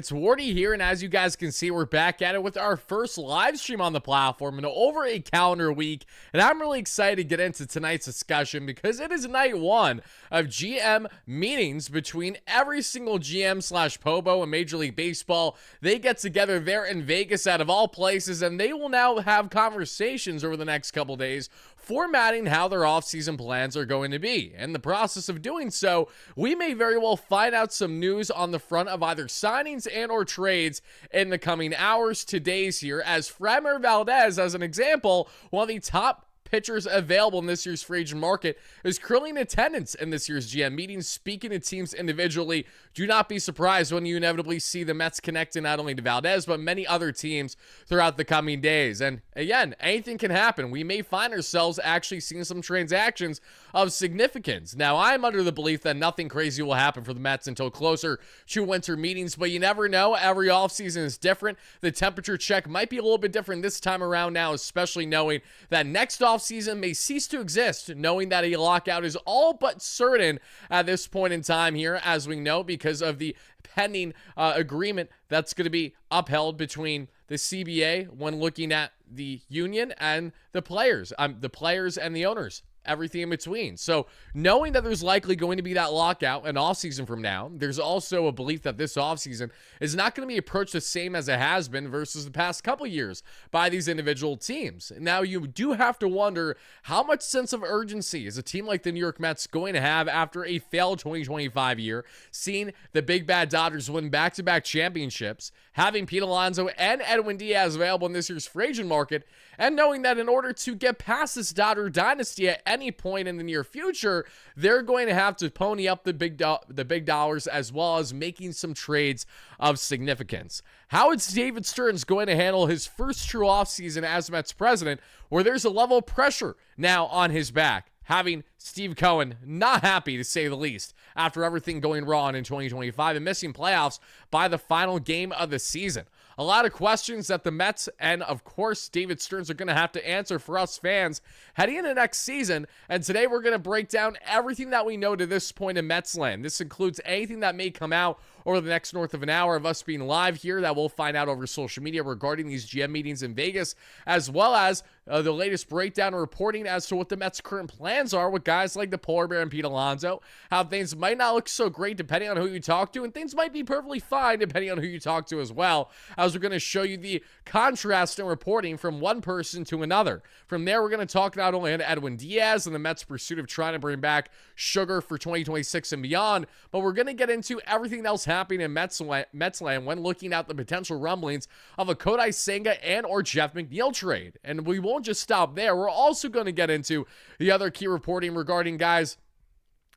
It's Wardy here, and as you guys can see, we're back at it with our first live stream on the platform in over a calendar week, and I'm really excited to get into tonight's discussion because it is night one of GM meetings between every single GM slash Pobo in Major League Baseball. They get together there in Vegas out of all places, and they will now have conversations over the next couple days formatting how their offseason plans are going to be. In the process of doing so, we may very well find out some news on the front of either signings and or trades in the coming hours to days here, as Framber Valdez, as an example, one of the top pitchers available in this year's free agent market, is currently in attendance in this year's GM meetings. Speaking to teams individually, do not be surprised when you inevitably see the Mets connecting not only to Valdez, but many other teams throughout the coming days. And again, anything can happen. We may find ourselves actually seeing some transactions of significance. Now, I'm under the belief that nothing crazy will happen for the Mets until closer to winter meetings, but you never know. Every offseason is different. The temperature check might be a little bit different this time around now, especially knowing that next offseason may cease to exist, knowing that a lockout is all but certain at this point in time here, as we know, because of the pending agreement that's going to be upheld between the CBA when looking at the union and the players and the owners. Everything in between. So knowing that there's likely going to be that lockout an offseason from now, there's also a belief that this offseason is not going to be approached the same as it has been versus the past couple years by these individual teams. Now, you do have to wonder how much sense of urgency is a team like the New York Mets going to have after a failed 2025 year, seeing the big bad Dodgers win back-to-back championships, having Pete Alonzo and Edwin Diaz available in this year's free agent market, and knowing that in order to get past this Dodger dynasty at any point in the near future, they're going to have to pony up the big dollars, as well as making some trades of significance. How is David Stearns going to handle his first true offseason as Mets president, where there's a level of pressure now on his back, having Steve Cohen not happy, to say the least, after everything going wrong in 2025 and missing playoffs by the final game of the season? A lot of questions that the Mets and, of course, David Stearns are going to have to answer for us fans heading into next season. And today we're going to break down everything that we know to this point in Mets land. This includes anything that may come out over the next north of an hour of us being live here that we'll find out over social media regarding these GM meetings in Vegas, as well as the latest breakdown and reporting as to what the Mets' current plans are with guys like the Polar Bear and Pete Alonso, how things might not look so great depending on who you talk to, and things might be perfectly fine depending on who you talk to as well, as we're going to show you the contrast in reporting from one person to another. From there, we're going to talk not only on Edwin Diaz and the Mets' pursuit of trying to bring back Sugar for 2026 and beyond, but we're going to get into everything else happening in Mets land when looking at the potential rumblings of a Kodai Senga and or Jeff McNeil trade. And we won't just stop there. We're also going to get into the other key reporting regarding guys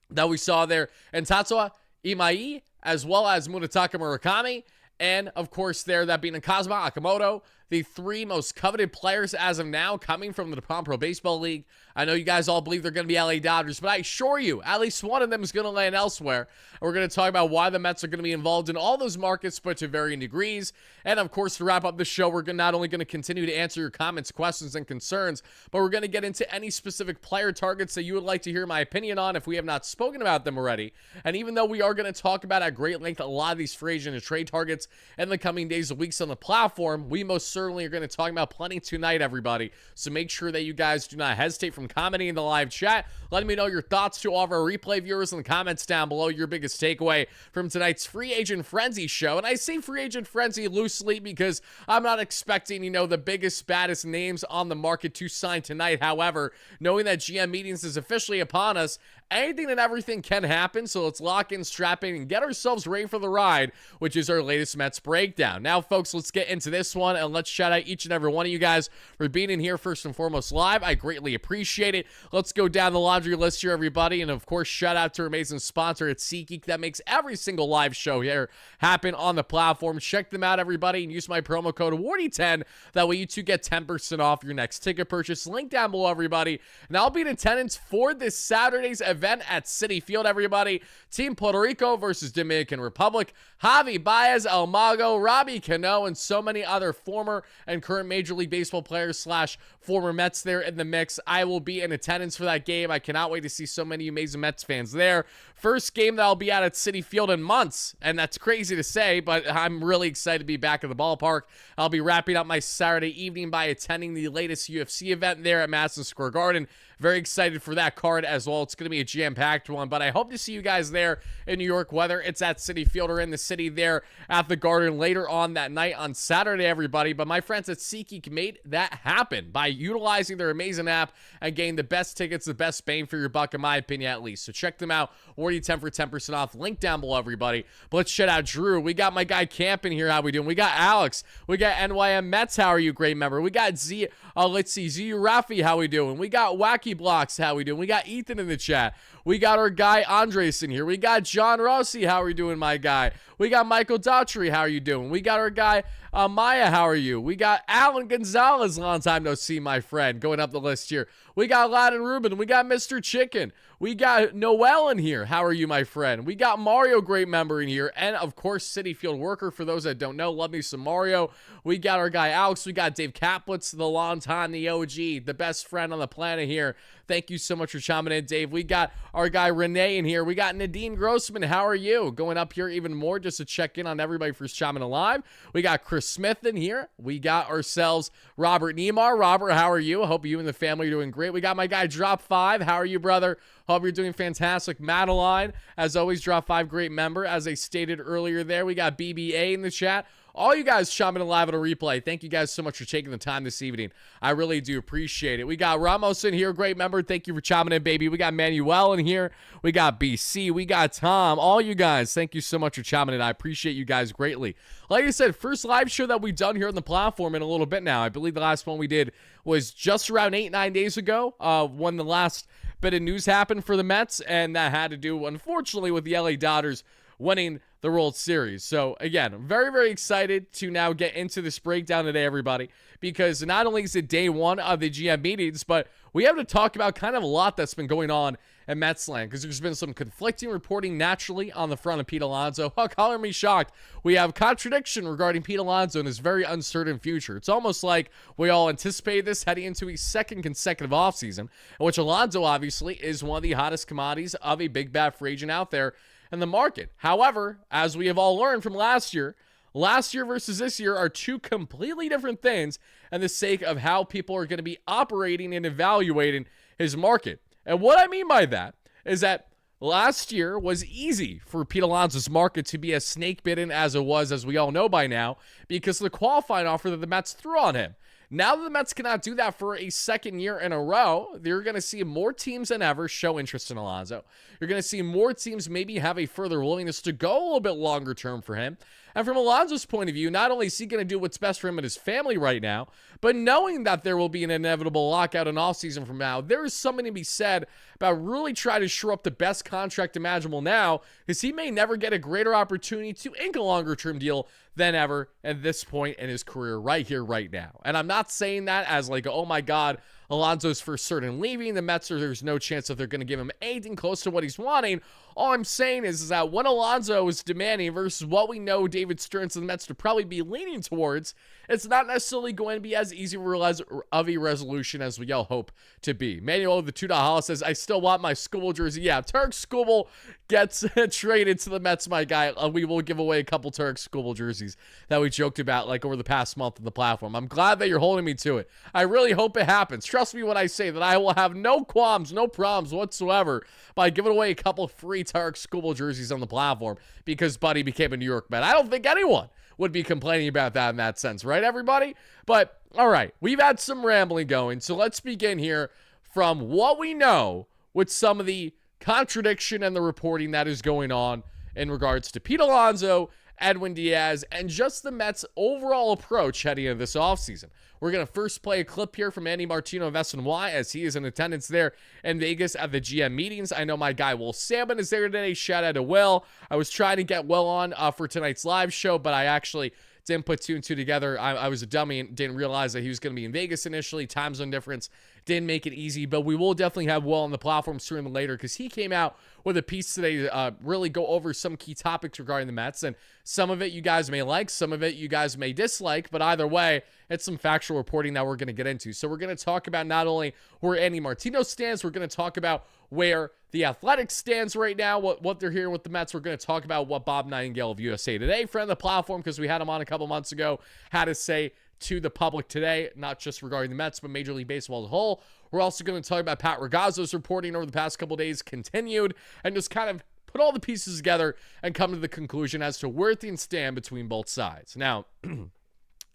that we saw there, and Tatsuya Imai, as well as Munetaka Murakami, and of course there, that being Kazuma Akamoto, the three most coveted players as of now coming from the Nippon Pro Baseball League. I know you guys all believe they're going to be LA Dodgers, but I assure you, at least one of them is going to land elsewhere. We're going to talk about why the Mets are going to be involved in all those markets, but to varying degrees. And of course, to wrap up the show, we're not only going to continue to answer your comments, questions, and concerns, but we're going to get into any specific player targets that you would like to hear my opinion on if we have not spoken about them already. And even though we are going to talk about at great length a lot of these free agent and trade targets in the coming days and weeks on the platform, we most certainly are going to talk about plenty tonight, everybody. So make sure that you guys do not hesitate from commenting in the live chat, letting me know your thoughts to all of our replay viewers in the comments down below, your biggest takeaway from tonight's Free Agent Frenzy show. And I say Free Agent Frenzy loosely because I'm not expecting, the biggest, baddest names on the market to sign tonight. However, knowing that GM meetings is officially upon us, anything and everything can happen. So let's lock in, strap in, and get ourselves ready for the ride, which is our latest Mets breakdown. Now, folks, let's get into this one, and let's shout out each and every one of you guys for being in here first and foremost live. I greatly appreciate it. Let's go down the laundry list here, everybody. And of course, shout out to our amazing sponsor at SeatGeek that makes every single live show here happen on the platform. Check them out, everybody, and use my promo code WARDY10. That way you too get 10% off your next ticket purchase. Link down below, everybody. And I'll be in attendance for this Saturday's event event at Citi Field, everybody. Team Puerto Rico versus Dominican Republic. Javi Baez, El Mago, Robbie Cano, and so many other former and current Major League Baseball players slash former Mets there in the mix. I will be in attendance for that game. I cannot wait to see so many amazing Mets fans there. First game that I'll be at Citi Field in months, and that's crazy to say, but I'm really excited to be back at the ballpark. I'll be wrapping up my Saturday evening by attending the latest UFC event there at Madison Square Garden. Very excited for that card as well. It's going to be a jam-packed one, but I hope to see you guys there in New York, whether it's at Citi Field or in the city there at the Garden later on that night on Saturday, everybody. But my friends at SeatGeek made that happen by utilizing their amazing app and getting the best tickets, the best bang for your buck, in my opinion, at least. So check them out. WardyNYM for 10% off. Link down below, everybody. But let's shout out Drew. We got my guy Camp in here. How we doing? We got Alex. We got NYM Mets. How are you? Great member. We got Z. Let's see. Z Rafi. How we doing? We got Wacky Blocks. How we doing? We got Ethan in the chat. We got our guy Andres in here. We got John Rossi. How are we doing, my guy? We got Michael Daughtry. How are you doing? We got our guy Maya. How are you? We got Alan Gonzalez. Long time no see, my friend. Going up the list here. We got Aladdin Rubin. We got Mr. Chicken. We got Noel in here. How are you, my friend? We got Mario, great member in here. And, of course, Citi Field worker. For those that don't know, love me some Mario. We got our guy Alex. We got Dave Kaplitz, the long time, the OG, the best friend on the planet here. Thank you so much for chiming in, Dave. We got our guy Renee in here. We got Nadine Grossman. How are you? Going up here even more just to check in on everybody for chiming alive. We got Chris Smith in here. We got ourselves Robert Neymar. Robert, how are you? I hope you and the family are doing great. We got my guy Drop 5. How are you, brother? Hope you're doing fantastic. Madeline, as always, Drop 5, great member. As I stated earlier there, we got BBA in the chat. All you guys chiming in live on a replay, thank you guys so much for taking the time this evening. I really do appreciate it. We got Ramos in here, great member. Thank you for chiming in, baby. We got Manuel in here. We got BC. We got Tom. All you guys, thank you so much for chiming in. I appreciate you guys greatly. Like I said, first live show that we've done here on the platform in a little bit now. I believe the last one we did was just around 8-9 days ago when the last bit of news happened for the Mets, and that had to do, unfortunately, with the LA Dodgers winning the World Series. So again, I'm very, very excited to now get into this breakdown today, everybody, because not only is it day one of the GM meetings, but we have to talk about kind of a lot that's been going on in Metsland, because there's been some conflicting reporting naturally on the front of Pete Alonso. Color me shocked. We have contradiction regarding Pete Alonso and his very uncertain future. It's almost like we all anticipated this heading into a second consecutive offseason, in which Alonso obviously is one of the hottest commodities of a big bad free agent out there in the market. However, as we have all learned from last year versus this year are two completely different things, and the sake of how people are going to be operating and evaluating his market. And what I mean by that is that last year was easy for Pete Alonso's market to be as snake bitten as it was, as we all know by now, because of the qualifying offer that the Mets threw on him. Now that the Mets cannot do that for a second year in a row, you're going to see more teams than ever show interest in Alonso. You're going to see more teams maybe have a further willingness to go a little bit longer term for him. And from Alonso's point of view, not only is he going to do what's best for him and his family right now, but knowing that there will be an inevitable lockout in offseason from now, there is something to be said about really trying to shore up the best contract imaginable now, because he may never get a greater opportunity to ink a longer-term deal than ever at this point in his career right here, right now. And I'm not saying that as like, oh my God, Alonso's for certain leaving. The Mets, there's no chance that they're going to give him anything close to what he's wanting. All I'm saying is that what Alonso is demanding versus what we know David Stearns and the Mets to probably be leaning towards, it's not necessarily going to be as easy of a resolution as we all hope to be. Manuel of the $2 says, I still want my Skubal jersey. Yeah, Tarek Skubal gets traded to the Mets, my guy. We will give away a couple Tarek Skubal jerseys that we joked about like over the past month on the platform. I'm glad that you're holding me to it. I really hope it happens. Trust me when I say that I will have no qualms, no problems whatsoever by giving away a couple free Tarek Skubal jerseys on the platform because Buddy became a New York Met. I don't think anyone would be complaining about that in that sense, right, everybody? But, all right, we've had some rambling going, so let's begin here from what we know with some of the contradiction and the reporting that is going on in regards to Pete Alonso, Edwin Diaz, and just the Mets' overall approach heading into this offseason. We're going to first play a clip here from Andy Martino of SNY as he is in attendance there in Vegas at the GM meetings. I know my guy Will Salmon is there today. Shout out to Will. I was trying to get Will on for tonight's live show, but I actually didn't put two and two together. I was a dummy and didn't realize that he was going to be in Vegas initially. Time zone difference didn't make it easy, but we will definitely have Will on the platform sooner than later because he came out with a piece today to really go over some key topics regarding the Mets, and some of it you guys may like, some of it you guys may dislike, but either way, it's some factual reporting that we're going to get into. So we're going to talk about not only where Andy Martino stands, we're going to talk about where the Athletics stands right now, what they're hearing with the Mets. We're going to talk about what Bob Nightingale of USA Today, friend of the platform, because we had him on a couple months ago, had to say to the public today, not just regarding the Mets, but Major League Baseball as a whole. We're also going to talk about Pat Ragazzo's reporting over the past couple days continued, and just kind of put all the pieces together and come to the conclusion as to where things stand between both sides. Now,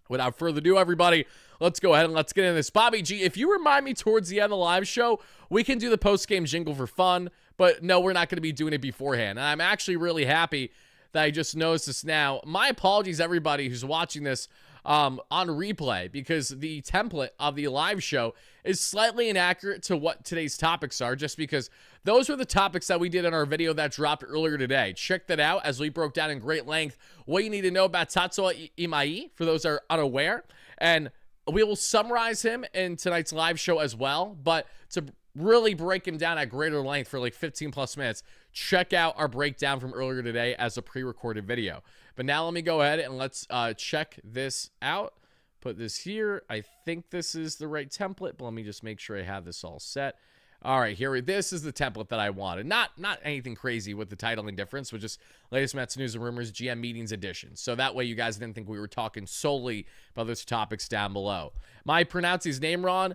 without further ado, everybody, let's go ahead and let's get into this. Bobby G, if you remind me towards the end of the live show, we can do the post-game jingle for fun, but no, we're not going to be doing it beforehand. And I'm actually really happy that I just noticed this now. My apologies, everybody who's watching this on replay, because the template of the live show is slightly inaccurate to what today's topics are, just because those were the topics that we did in our video that dropped earlier today. Check that out as we broke down in great length what you need to know about Tatsuya Imai, for those that are unaware, and we will summarize him in tonight's live show as well, but to really break him down at greater length for like 15 plus minutes, check out our breakdown from earlier today as a pre-recorded video. But now let me go ahead and let's check this out. Put this here. I think this is the right template, but let me just make sure I have this all set. All right, this is the template that I wanted. Not anything crazy with the titling difference, but just latest Mets news and rumors, GM meetings edition. So that way you guys didn't think we were talking solely about those topics down below. Am I pronouncing his name wrong?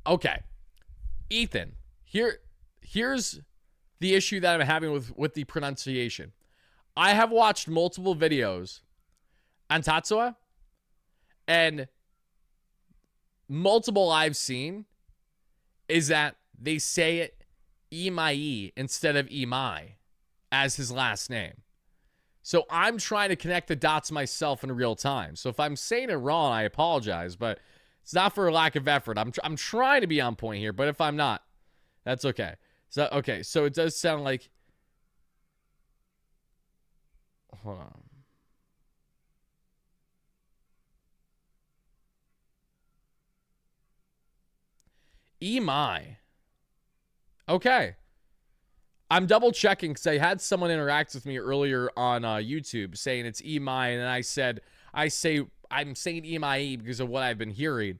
Okay. Ethan, here's the issue that I'm having with the pronunciation. I have watched multiple videos on Tatsuya, and multiple I've seen is that they say it Imai instead of Imai as his last name. So I'm trying to connect the dots myself in real time. So if I'm saying it wrong, I apologize, but it's not for a lack of effort. I'm trying to be on point here, but if I'm not, that's okay. So it does sound like, hold on. Imai. Okay. I'm double checking because I had someone interact with me earlier on YouTube saying it's Imai, and I said I'm saying Imai because of what I've been hearing.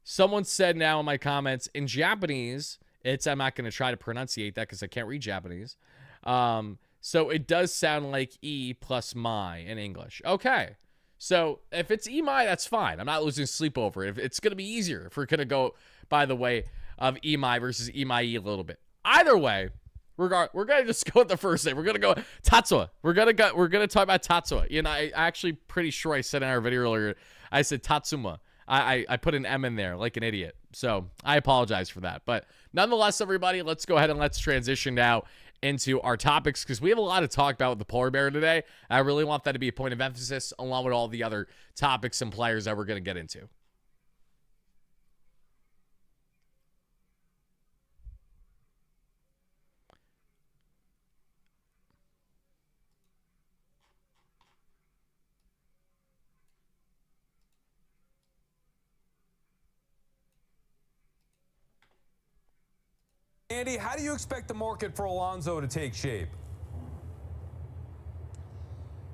Someone said now in my comments, in Japanese, I'm not going to try to pronunciate that because I can't read Japanese. So it does sound like E plus Mai in English. Okay. So if it's Imai, that's fine. I'm not losing sleep over it. If it's going to be easier if we're going to go by the way of Imai versus Imai a little bit. Either way, we're going to just go with the first name. We're going to go Tatsuya. We're going to talk about Tatsuya. You know, I actually pretty sure I said in our video earlier, I said Tatsuma. I put an M in there like an idiot. So I apologize for that. But nonetheless, everybody, let's go ahead and let's transition now into our topics because we have a lot to talk about with the polar bear today. I really want that to be a point of emphasis along with all the other topics and players that we're going to get into. Andy, how do you expect the market for Alonzo to take shape?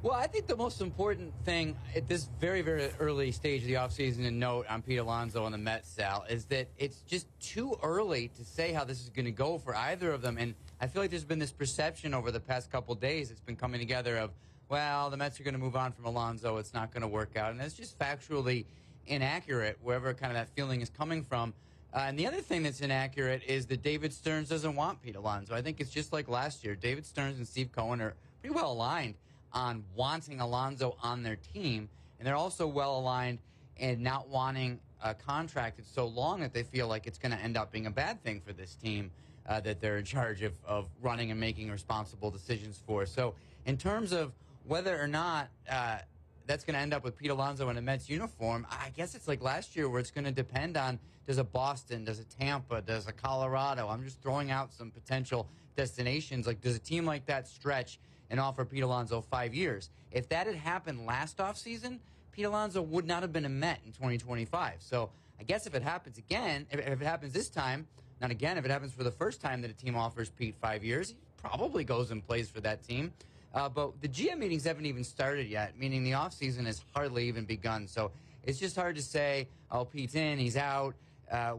Well, I think the most important thing at this very, very early stage of the offseason to note on Pete Alonso and the Mets, Sal, is that it's just too early to say how this is going to go for either of them. And I feel like there's been this perception over the past couple days that's been coming together of, well, the Mets are going to move on from Alonso. It's not going to work out. And it's just factually inaccurate, wherever kind of that feeling is coming from. And the other thing that's inaccurate is that David Stearns doesn't want Pete Alonso. I think it's just like last year. David Stearns and Steve Cohen are pretty well aligned on wanting Alonso on their team, and they're also well aligned in not wanting a contract that's so long that they feel like it's going to end up being a bad thing for this team that they're in charge of running and making responsible decisions for. So in terms of whether or not that's going to end up with Pete Alonso in a Mets uniform, I guess it's like last year where it's going to depend on, does a Boston, does a Tampa, does a Colorado? I'm just throwing out some potential destinations. Like, does a team like that stretch and offer Pete Alonso 5 years? If that had happened last offseason, Pete Alonso would not have been a Met in 2025. So I guess if it happens again, if it happens this time, not again, if it happens for the first time that a team offers Pete 5 years, he probably goes and plays for that team. But the GM meetings haven't even started yet, meaning the offseason has hardly even begun. So it's just hard to say, oh, Pete's in, he's out.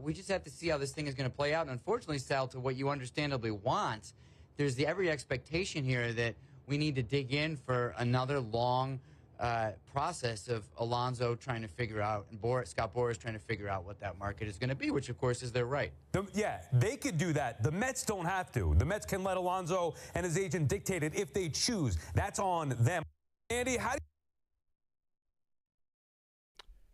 We just have to see how this thing is going to play out. And unfortunately, Sal, to what you understandably want, there's every expectation here that we need to dig in for another long process of Alonso trying to figure out, and Scott Boras trying to figure out what that market is going to be, which, of course, is their right. Yeah, they could do that. The Mets don't have to. The Mets can let Alonso and his agent dictate it if they choose. That's on them. Andy, how do you...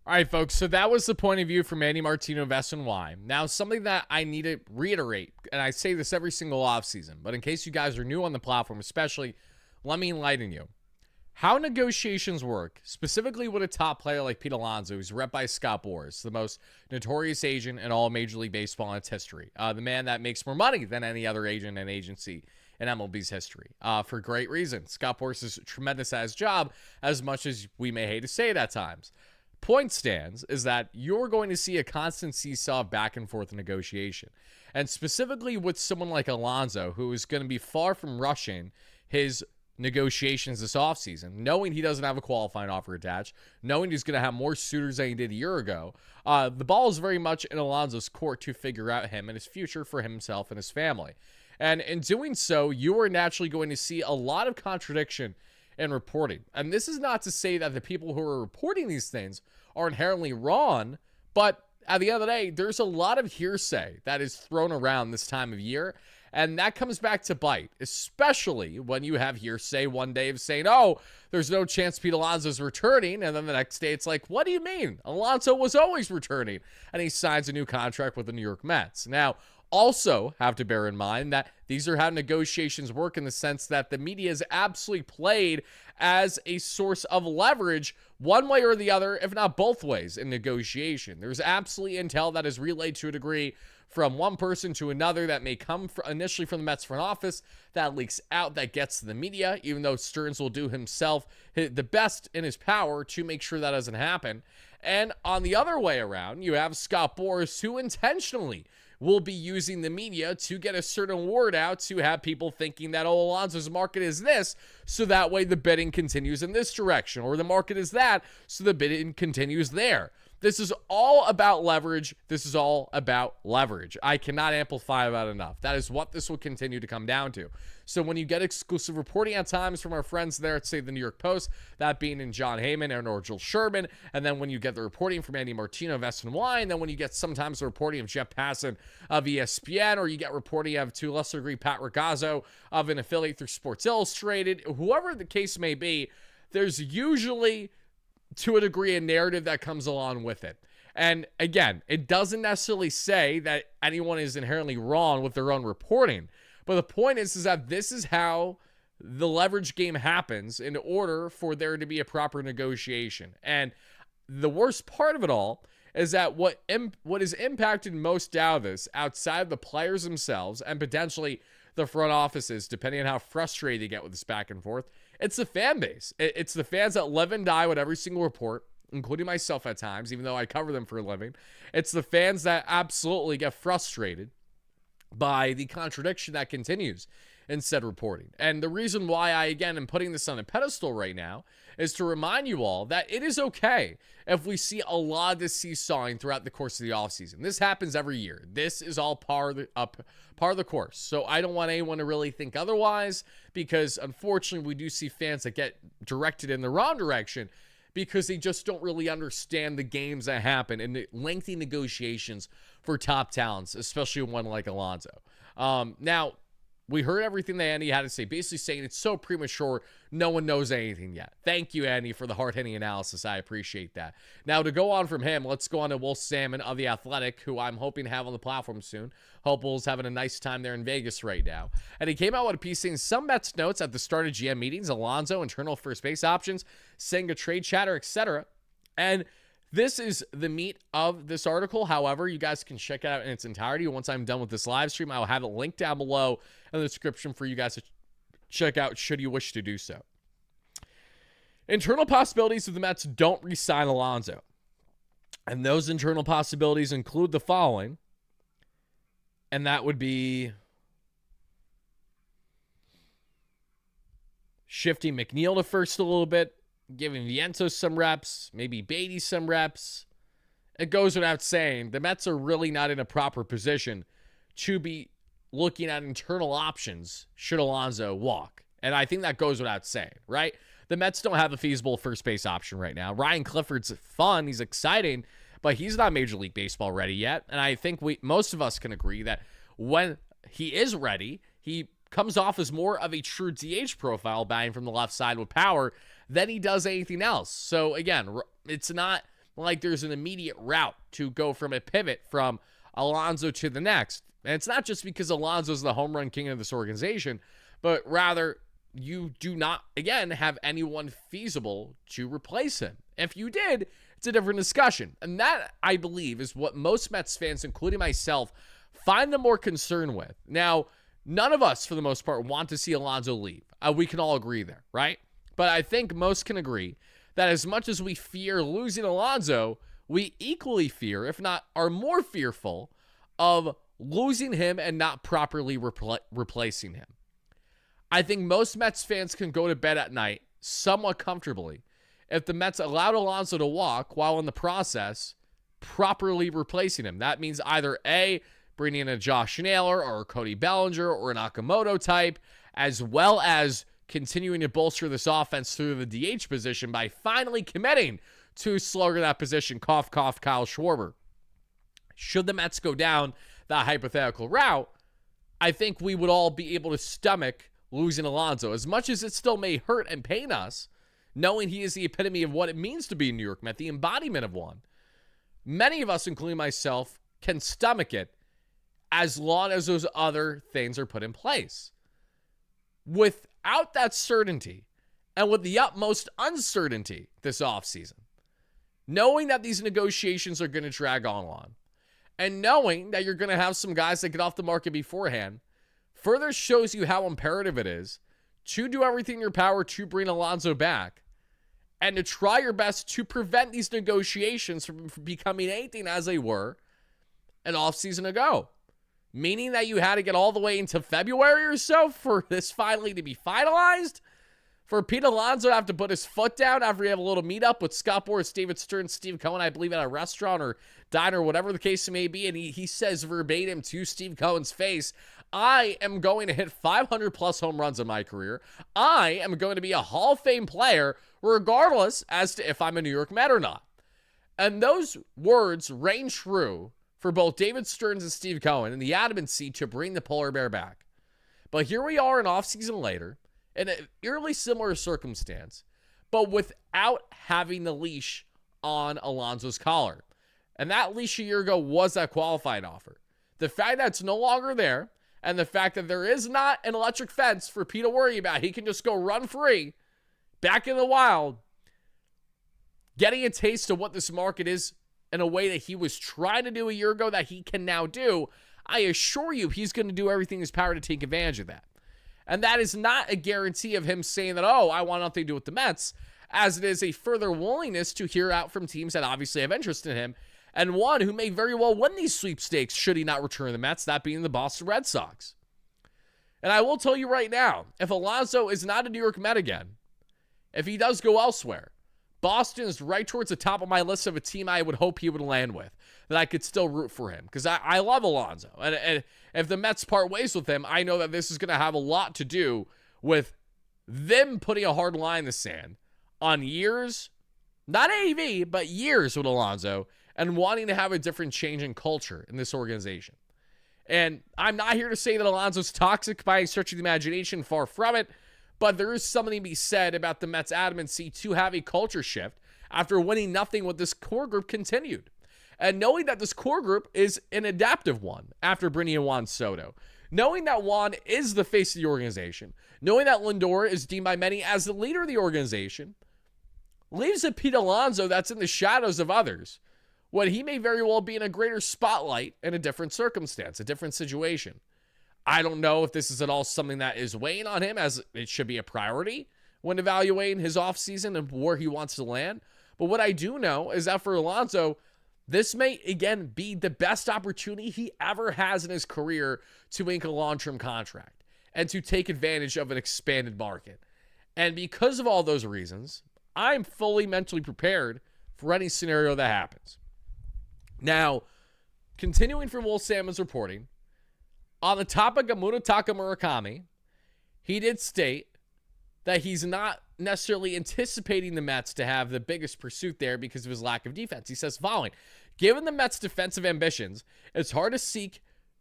All right, folks, so that was the point of view from Andy Martino of WardyNYM. Now, something that I need to reiterate, and I say this every single offseason, but in case you guys are new on the platform especially, let me enlighten you. How negotiations work, specifically with a top player like Pete Alonso, who's rep by Scott Boras, the most notorious agent in all Major League Baseball in its history, the man that makes more money than any other agent and agency in MLB's history, for great reason. Scott Boras is tremendous at his job, as much as we may hate to say it at times. Point stands is that you're going to see a constant seesaw back and forth negotiation. And specifically with someone like Alonso, who is going to be far from rushing his negotiations this offseason, knowing he doesn't have a qualifying offer attached, knowing he's going to have more suitors than he did a year ago, the ball is very much in Alonso's court to figure out him and his future for himself and his family. And in doing so, you are naturally going to see a lot of contradiction in reporting. And this is not to say that the people who are reporting these things are inherently wrong, but at the end of the day, there's a lot of hearsay that is thrown around this time of year. And that comes back to bite, especially when you have hearsay one day of saying, oh, there's no chance Pete Alonso's returning. And then the next day it's like, what do you mean? Alonso was always returning. And he signs a new contract with the New York Mets. Now, also have to bear in mind that these are how negotiations work in the sense that the media is absolutely played as a source of leverage one way or the other, if not both ways in negotiation. There's absolutely intel that is relayed to a degree from one person to another that may come initially from the Mets front office, that leaks out, that gets to the media, even though Stearns will do himself the best in his power to make sure that doesn't happen. And on the other way around, you have Scott Boras, who intentionally will be using the media to get a certain word out to have people thinking that, oh, Alonso's market is this, so that way the bidding continues in this direction, or the market is that, so the bidding continues there. This is all about leverage. This is all about leverage. I cannot amplify that enough. That is what this will continue to come down to. So when you get exclusive reporting at times from our friends there at, say, the New York Post, that being in John Heyman and or Joel Sherman, and then when you get the reporting from Andy Martino of SNY, and then when you get sometimes the reporting of Jeff Passan of ESPN, or you get reporting of, to a lesser degree, Pat Ragazzo of an affiliate through Sports Illustrated, whoever the case may be, there's usually, to a degree, a narrative that comes along with it. And again, it doesn't necessarily say that anyone is inherently wrong with their own reporting. But the point is that this is how the leverage game happens in order for there to be a proper negotiation. And the worst part of it all is that what is impacted most out of this, outside of the players themselves and potentially the front offices, depending on how frustrated they get with this back and forth, it's the fan base. It's the fans that live and die with every single report, including myself at times, even though I cover them for a living. It's the fans that absolutely get frustrated by the contradiction that continues in said reporting. And the reason why I, again, am putting this on a pedestal right now is to remind you all that it is okay if we see a lot of this seesawing throughout the course of the offseason. This happens every year. This is all part of the course. So I don't want anyone to really think otherwise, because unfortunately we do see fans that get directed in the wrong direction because they just don't really understand the games that happen and the lengthy negotiations for top talents, especially one like Alonso. Now, we heard everything that Andy had to say, basically saying it's so premature, no one knows anything yet. Thank you, Andy, for the hard-hitting analysis. I appreciate that. Now, to go on from him, let's go on to Will Salmon of The Athletic, who I'm hoping to have on the platform soon. Hope Will's having a nice time there in Vegas right now. And he came out with a piece saying some Mets notes at the start of GM meetings, Alonso, internal first base options, saying a trade chatter, etc. And this is the meat of this article. However, you guys can check it out in its entirety. Once I'm done with this live stream, I will have it linked down below in the description for you guys to check out should you wish to do so. Internal possibilities if the Mets don't re-sign Alonzo. And those internal possibilities include the following. And that would be shifting McNeil to first a little bit, giving Vientos some reps, maybe Beatty some reps. It goes without saying, the Mets are really not in a proper position to be looking at internal options should Alonzo walk. And I think that goes without saying, right? The Mets don't have a feasible first base option right now. Ryan Clifford's fun. He's exciting, but he's not Major League Baseball ready yet. And I think most of us can agree that when he is ready, he comes off as more of a true DH profile, batting from the left side with power, than he does anything else. So again, it's not like there's an immediate route to go from a pivot from Alonzo to the next. And it's not just because Alonzo's the home run king of this organization, but rather you do not, again, have anyone feasible to replace him. If you did, it's a different discussion. And that, I believe, is what most Mets fans, including myself, find them more concerned with. Now, none of us, for the most part, want to see Alonzo leave. We can all agree there, right? But I think most can agree that as much as we fear losing Alonzo, we equally fear, if not are more fearful, of losing him and not properly replacing him. I think most Mets fans can go to bed at night somewhat comfortably if the Mets allowed Alonzo to walk while in the process properly replacing him. That means either A, bringing in a Josh Naylor or a Cody Bellinger or an Okamoto type, as well as continuing to bolster this offense through the DH position by finally committing to slugging that position, cough, cough, Kyle Schwarber. Should the Mets go down that hypothetical route, I think we would all be able to stomach losing Alonzo. As much as it still may hurt and pain us, knowing he is the epitome of what it means to be a New York Met, the embodiment of one, many of us, including myself, can stomach it as long as those other things are put in place. Without that certainty, and with the utmost uncertainty this offseason, knowing that these negotiations are going to drag on, and knowing that you're going to have some guys that get off the market beforehand, further shows you how imperative it is to do everything in your power to bring Alonzo back and to try your best to prevent these negotiations from becoming anything as they were an offseason ago. Meaning that you had to get all the way into February or so for this finally to be finalized? For Pete Alonzo to have to put his foot down after he had a little meetup with Scott Boras, David Stern, Steve Cohen, I believe at a restaurant or diner, whatever the case may be, and he says verbatim to Steve Cohen's face, I am going to hit 500 plus home runs in my career. I am going to be a Hall of Fame player regardless as to if I'm a New York Met or not. And those words reign true for both David Stearns and Steve Cohen and the adamancy to bring the polar bear back. But here we are an offseason later in an eerily similar circumstance, but without having the leash on Alonzo's collar. And that leash a year ago was that qualifying offer. The fact that it's no longer there, and the fact that there is not an electric fence for Pete to worry about, he can just go run free back in the wild, getting a taste of what this market is in a way that he was trying to do a year ago that he can now do. I assure you he's going to do everything in his power to take advantage of that. And that is not a guarantee of him saying that, oh, I want nothing to do with the Mets, as it is a further willingness to hear out from teams that obviously have interest in him, and one who may very well win these sweepstakes should he not return to the Mets, that being the Boston Red Sox. And I will tell you right now, if Alonzo is not a New York Met again, if he does go elsewhere, Boston is right towards the top of my list of a team I would hope he would land with, that I could still root for him, because I love Alonzo. And if the Mets part ways with him, I know that this is going to have a lot to do with them putting a hard line in the sand on years, not AV, but years with Alonzo, and wanting to have a different change in culture in this organization. And I'm not here to say that Alonzo's toxic by any stretch of the imagination, far from it, but there is something to be said about the Mets' adamancy to have a culture shift after winning nothing with this core group continued. And knowing that this core group is an adaptive one after bringing in Juan Soto. Knowing that Juan is the face of the organization. Knowing that Lindor is deemed by many as the leader of the organization. Leaves a Pete Alonzo that's in the shadows of others, when he may very well be in a greater spotlight in a different circumstance, a different situation. I don't know if this is at all something that is weighing on him as it should be a priority, when evaluating his offseason and where he wants to land. But what I do know is that for Alonzo, this may, again, be the best opportunity he ever has in his career to ink a long-term contract and to take advantage of an expanded market. And because of all those reasons, I'm fully mentally prepared for any scenario that happens. Now, continuing from Will Salmon's reporting, on the topic of Munetaka Murakami, he did state that he's not necessarily anticipating the Mets to have the biggest pursuit there because of his lack of defense. He says following, given the Mets' defensive ambitions, it's hard to see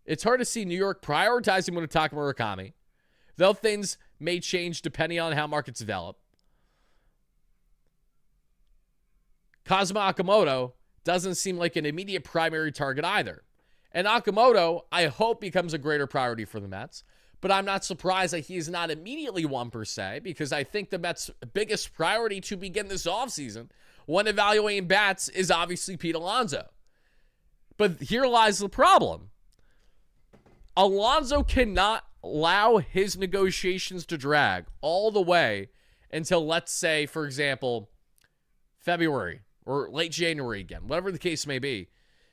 New York prioritizing Munetaka Murakami, though things may change depending on how markets develop. Kazuma Akamoto doesn't seem like an immediate primary target either. And Akamoto, I hope, becomes a greater priority for the Mets. But I'm not surprised that he is not immediately one per se, because I think the Mets' biggest priority to begin this offseason when evaluating bats is obviously Pete Alonso. But here lies the problem. Alonso cannot allow his negotiations to drag all the way until, let's say, for example, February or late January again, whatever the case may be,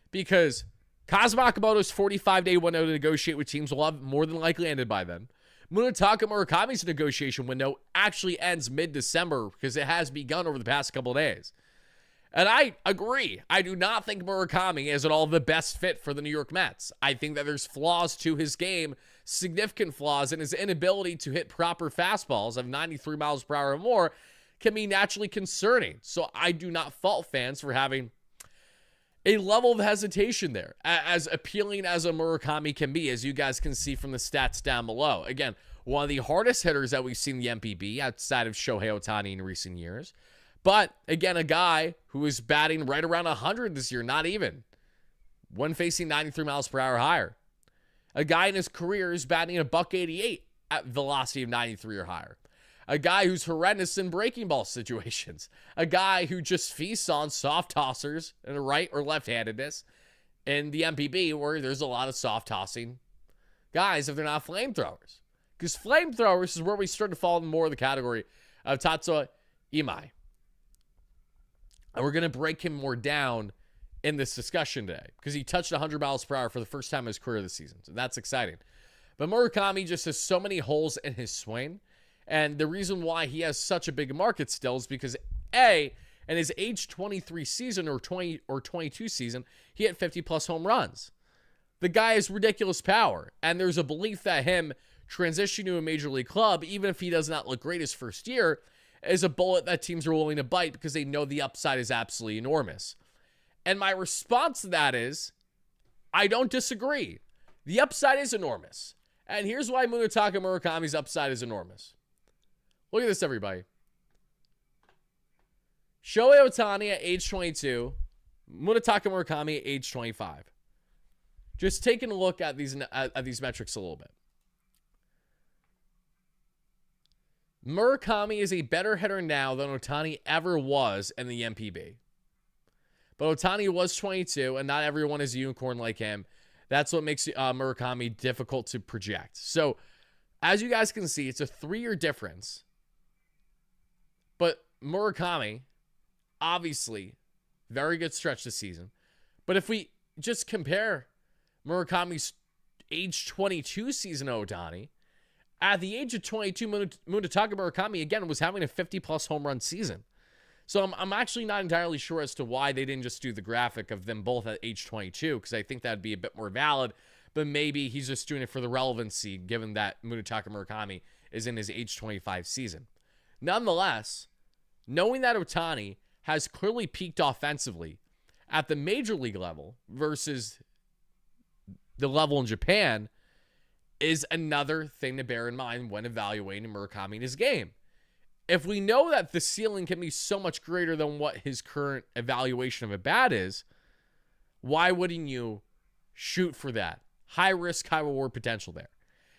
because Kazuma Akamoto's 45-day window to negotiate with teams will have more than likely ended by then. Munetaka Murakami's negotiation window actually ends mid-December because it has begun over the past couple of days. And I agree. I do not think Murakami is at all the best fit for the New York Mets. I think that there's flaws to his game, significant flaws, and his inability to hit proper fastballs of 93 miles per hour or more can be naturally concerning. So I do not fault fans for having a level of hesitation there, as appealing as a Murakami can be, as you guys can see from the stats down below. Again, one of the hardest hitters that we've seen in the MLB outside of Shohei Ohtani in recent years. But, again, a guy who is batting right around 100 this year, not even, when facing 93 miles per hour higher. A guy in his career is batting a .188 at velocity of 93 or higher. A guy who's horrendous in breaking ball situations. A guy who just feasts on soft tossers and right or left-handedness in the MPB, where there's a lot of soft tossing guys if they're not flamethrowers. Because flamethrowers is where we start to fall in more of the category of Tatsuya Imai. And we're going to break him more down in this discussion today because he touched 100 miles per hour for the first time in his career this season. So that's exciting. But Murakami just has so many holes in his swing. And the reason why he has such a big market still is because, A, in his age 23 season or 20 or 22 season, he hit 50-plus home runs. The guy has ridiculous power. And there's a belief that him transitioning to a major league club, even if he does not look great his first year, is a bullet that teams are willing to bite because they know the upside is absolutely enormous. And my response to that is, I don't disagree. The upside is enormous. And here's why Munetaka Murakami's upside is enormous. Look at this, everybody. Shohei Ohtani at age 22, Munetaka Murakami at age 25. Just taking a look at these metrics a little bit. Murakami is a better hitter now than Ohtani ever was in the MPB. But Ohtani was 22, and not everyone is a unicorn like him. That's what makes Murakami difficult to project. So, as you guys can see, it's a 3-year difference. But Murakami, obviously, very good stretch this season. But if we just compare Murakami's age 22 season to Ohtani, at the age of 22, Munetaka Murakami, again, was having a 50-plus home run season. So I'm actually not entirely sure as to why they didn't just do the graphic of them both at age 22, because I think that would be a bit more valid. But maybe he's just doing it for the relevancy, given that Munetaka Murakami is in his age 25 season. Nonetheless, knowing that Ohtani has clearly peaked offensively at the major league level versus the level in Japan is another thing to bear in mind when evaluating Murakami in his game. If we know that the ceiling can be so much greater than what his current evaluation of a bat is, why wouldn't you shoot for that? High risk, high reward potential there.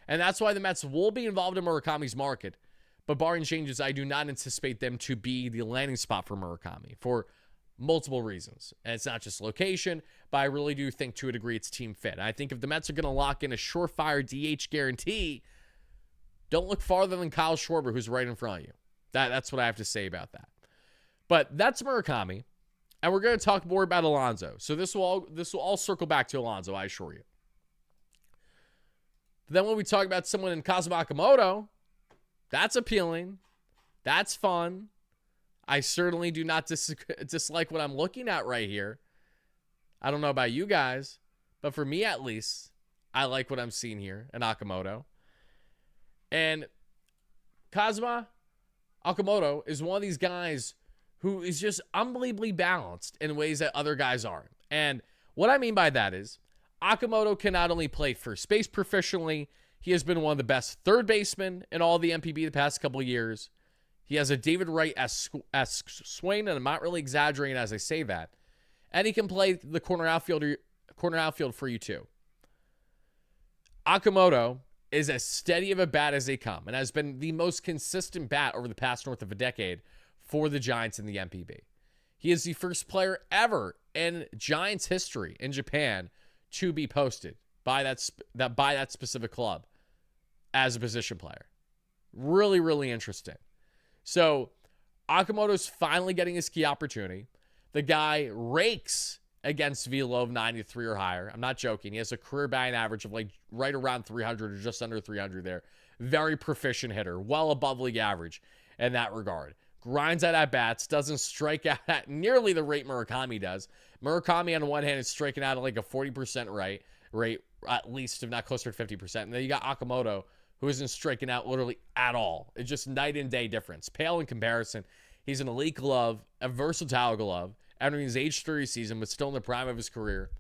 And that's why the Mets will be involved in Murakami's market. But barring changes, I do not anticipate them to be the landing spot for Murakami for multiple reasons. And it's not just location, but I really do think to a degree it's team fit. And I think if the Mets are going to lock in a surefire DH guarantee, don't look farther than Kyle Schwarber, who's right in front of you. That's what I have to say about that. But that's Murakami, and we're going to talk more about Alonzo. So this will all circle back to Alonzo, I assure you. But then when we talk about someone in Kazuma Akamoto, that's appealing. That's fun. I certainly do not dislike what I'm looking at right here. I don't know about you guys, but for me at least, I like what I'm seeing here in Akamoto. And Kazuma Akamoto is one of these guys who is just unbelievably balanced in ways that other guys aren't. And what I mean by that is Akamoto can not only play first base proficiently, he has been one of the best third basemen in all the MPB the past couple of years. He has a David Wright-esque swing, and I'm not really exaggerating as I say that. And he can play the corner outfield for you too. Akamoto is as steady of a bat as they come and has been the most consistent bat over the past north of a decade for the Giants in the MPB. He is the first player ever in Giants history in Japan to be posted by that specific club as a position player. Really, really interesting. So Akamoto's finally getting his key opportunity. The guy rakes against velo of 93 or higher. I'm not joking. He has a career batting average of like right around 300 or just under 300 there. Very proficient hitter, well above league average in that regard. Grinds out at bats, doesn't strike out at nearly the rate Murakami does. Murakami on one hand is striking out at like a 40% rate, at least, if not closer to 50%. And then you got Akamoto, who isn't striking out literally at all. It's just night and day difference. Pale in comparison. He's an elite glove, a versatile glove, entering his age 30 season, but still in the prime of his career,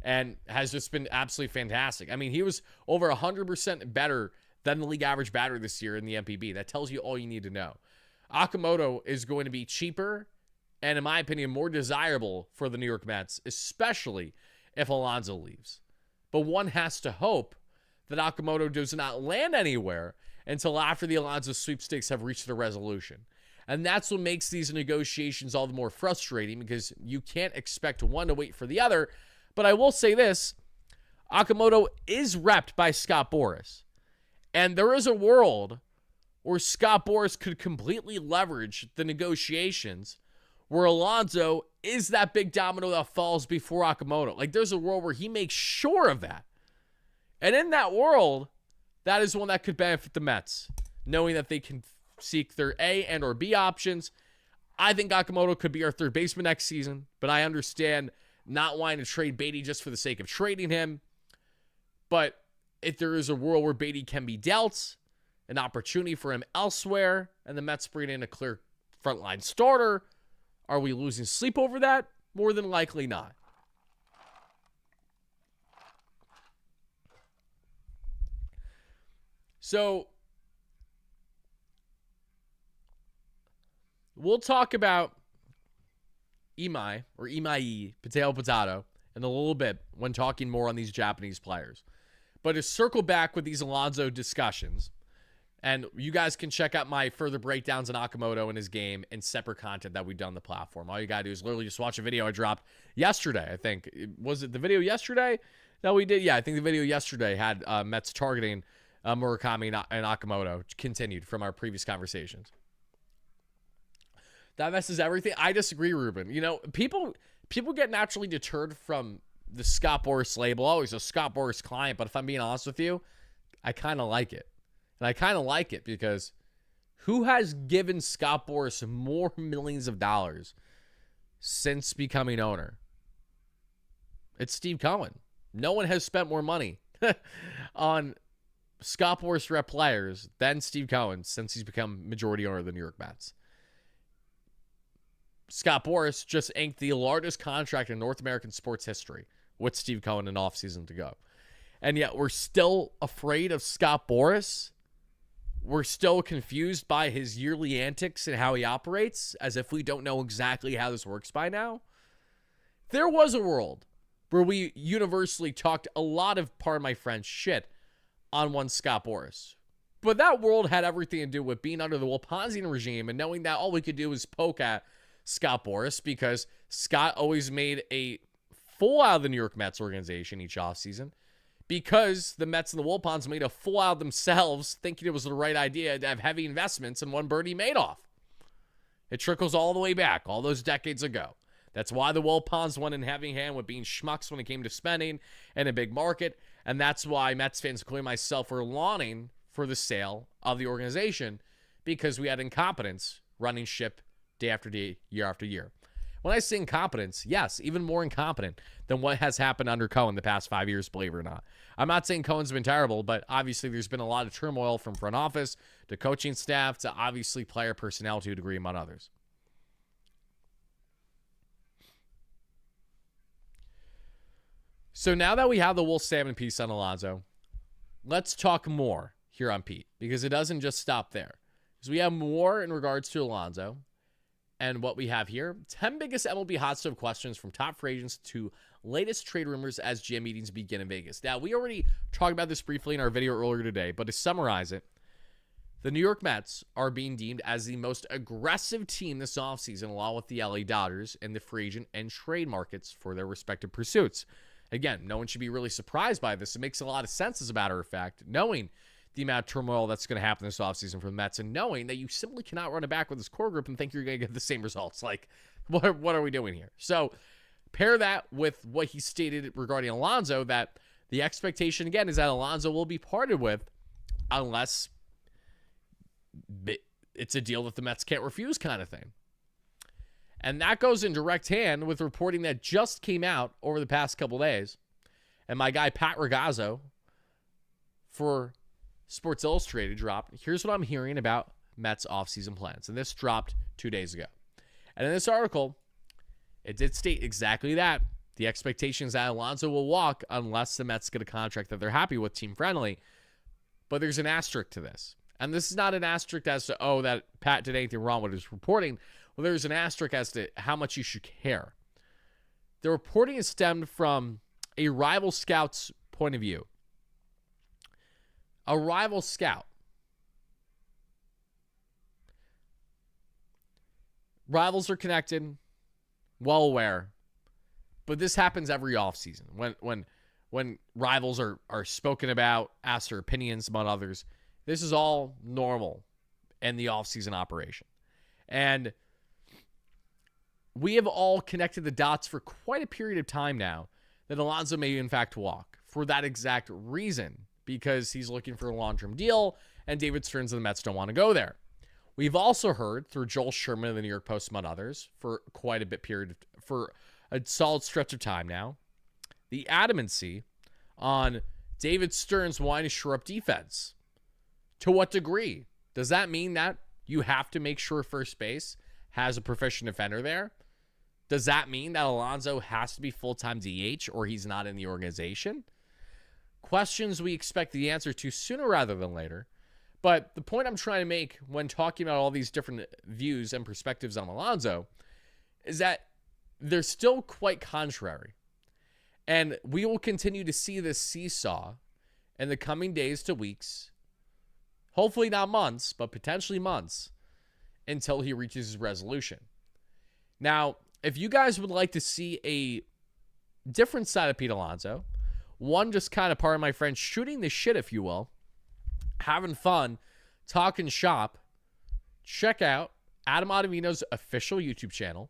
and has just been absolutely fantastic. I mean, he was over 100% better than the league average batter this year in the MPB. That tells you all you need to know. Akamoto is going to be cheaper and, in my opinion, more desirable for the New York Mets, especially if Alonzo leaves. But one has to hope that Akamoto does not land anywhere until after the Alonzo sweepstakes have reached a resolution. And that's what makes these negotiations all the more frustrating, because you can't expect one to wait for the other. But I will say this, Akamoto is repped by Scott Boras. And there is a world where Scott Boras could completely leverage the negotiations where Alonzo is that big domino that falls before Akamoto. Like, there's a world where he makes sure of that. And in that world, that is one that could benefit the Mets, knowing that they can seek their A and or B options. I think Akamoto could be our third baseman next season, but I understand not wanting to trade Beatty just for the sake of trading him. But if there is a world where Beatty can be dealt, an opportunity for him elsewhere, and the Mets bring in a clear frontline starter, are we losing sleep over that? More than likely not. So we'll talk about Imai, or Imai, potato, in a little bit when talking more on these Japanese players. But to circle back with these Alonzo discussions, and you guys can check out my further breakdowns on Akamoto and his game and separate content that we've done on the platform. All you got to do is literally just watch a video I dropped yesterday, I think. Was it the video yesterday that we did? Yeah, I think the video yesterday had Mets targeting Murakami and Akamoto, continued from our previous conversations. That messes everything. I disagree, Ruben. You know, people get naturally deterred from the Scott Boras label. Always a Scott Boras client, but if I'm being honest with you, I kind of like it. And I kind of like it because who has given Scott Boras more millions of dollars since becoming owner? It's Steve Cohen. No one has spent more money on Scott Boras rep players than Steve Cohen since he's become majority owner of the New York Mets. Scott Boras just inked the largest contract in North American sports history with Steve Cohen in offseason to go. And yet we're still afraid of Scott Boras. We're still confused by his yearly antics and how he operates, as if we don't know exactly how this works by now. There was a world where we universally talked a lot of, pardon my French, shit on one Scott Boras. But that world had everything to do with being under the Wilponsian regime and knowing that all we could do was poke at Scott Boras, because Scott always made a fool out of the New York Mets organization each offseason, because the Mets and the Wilpons made a fool out of themselves, thinking it was the right idea to have heavy investments in one Bernie Madoff. It trickles all the way back, all those decades ago. That's why the Wilpons went in heavy hand with being schmucks when it came to spending in a big market. And that's why Mets fans, including myself, were lawning for the sale of the organization, because we had incompetence running ship day after day, year after year. When I say incompetence, yes, even more incompetent than what has happened under Cohen the past 5 years, believe it or not. I'm not saying Cohen's been terrible, but obviously there's been a lot of turmoil from front office to coaching staff to obviously player personnel to a degree among others. So now that we have the Wolf Salmon piece on Alonzo, let's talk more here on Pete, because it doesn't just stop there. Because we have more in regards to Alonzo and what we have here. 10 biggest MLB hot stove questions from top free agents to latest trade rumors as GM meetings begin in Vegas. Now, we already talked about this briefly in our video earlier today, but to summarize it, the New York Mets are being deemed as the most aggressive team this offseason, along with the LA Dodgers in the free agent and trade markets for their respective pursuits. Again, no one should be really surprised by this. It makes a lot of sense, as a matter of fact, knowing the amount of turmoil that's going to happen this offseason for the Mets, and knowing that you simply cannot run it back with this core group and think you're going to get the same results. Like, what are we doing here? So pair that with what he stated regarding Alonzo, that the expectation, again, is that Alonzo will be parted with unless it's a deal that the Mets can't refuse, kind of thing. And that goes in direct hand with reporting that just came out over the past couple days. And my guy Pat Ragazzo for Sports Illustrated dropped, here's what I'm hearing about Mets offseason plans. And this dropped 2 days ago. And in this article, it did state exactly that. The expectation is that Alonzo will walk unless the Mets get a contract that they're happy with, team friendly. But there's an asterisk to this. And this is not an asterisk as to, oh, that Pat did anything wrong with his reporting. Well, there's an asterisk as to how much you should care. The reporting is stemmed from a rival scout's point of view. A rival scout. Rivals are connected, well aware. But this happens every offseason. When rivals are spoken about, asked their opinions among others, this is all normal in the offseason operation. And we have all connected the dots for quite a period of time now that Alonzo may in fact walk for that exact reason, because he's looking for a long-term deal and David Stearns and the Mets don't want to go there. We've also heard through Joel Sherman of the New York Post, among others, for quite a bit period, for a solid stretch of time now, the adamancy on David Stearns wanting to shore up defense. To what degree? Does that mean that you have to make sure first base has a proficient defender there? Does that mean that Alonzo has to be full-time DH or he's not in the organization? Questions we expect the answer to sooner rather than later. But the point I'm trying to make when talking about all these different views and perspectives on Alonzo is that they're still quite contrary. And we will continue to see this seesaw in the coming days to weeks, hopefully not months, but potentially months, until he reaches his resolution. Now, if you guys would like to see a different side of Pete Alonso, one just kind of, pardon my French, shooting the shit, if you will, having fun, talking shop, check out Adam Adamino's official YouTube channel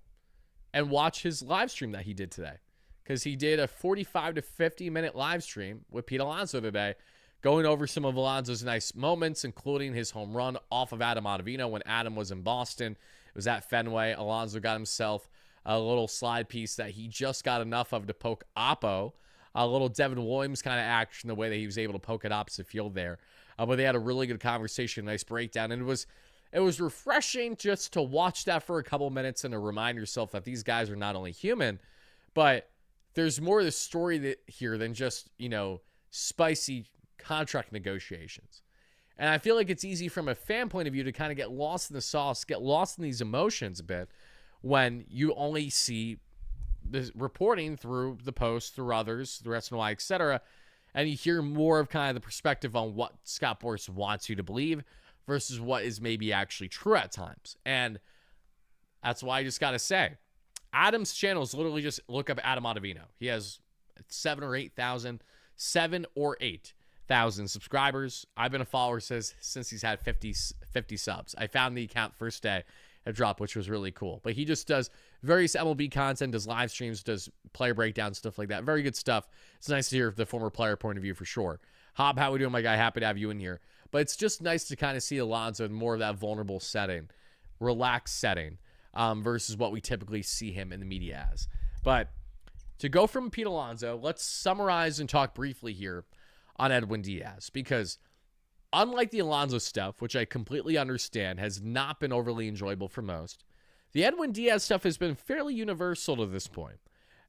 and watch his live stream that he did today. Because he did a 45 to 50 minute live stream with Pete Alonso today, going over some of Alonso's nice moments, including his home run off of Adam Ottavino when Adam was in Boston. It was at Fenway. Alonso got himself a little slide piece that he just got enough of to poke Oppo. A little Devin Williams kind of action, the way that he was able to poke it opposite field there. But they had a really good conversation, nice breakdown. And it was refreshing just to watch that for a couple minutes and to remind yourself that these guys are not only human, but there's more of the story here than just, spicy contract negotiations. And I feel like it's easy from a fan point of view to kind of get lost in the sauce, get lost in these emotions a bit when you only see the reporting through the Post, through others, through SNY, etc., and you hear more of kind of the perspective on what Scott Boras wants you to believe versus what is maybe actually true at times. And that's why I just got to say, Adam's channel is literally just look up Adam Ottavino. He has 7 or 8,000 subscribers. I've been a follower since he's had 50 subs. I found the account first day, had dropped, which was really cool. But he just does various MLB content, does live streams, does player breakdowns, stuff like that. Very good stuff. It's nice to hear the former player point of view for sure. Hob, how we doing, my guy? Happy to have you in here. But it's just nice to kind of see Alonzo in more of that vulnerable setting, relaxed setting, versus what we typically see him in the media as. But to go from Pete Alonso, let's summarize and talk briefly here on Edwin Diaz, because unlike the Alonso stuff, which I completely understand has not been overly enjoyable for most, the Edwin Diaz stuff has been fairly universal to this point.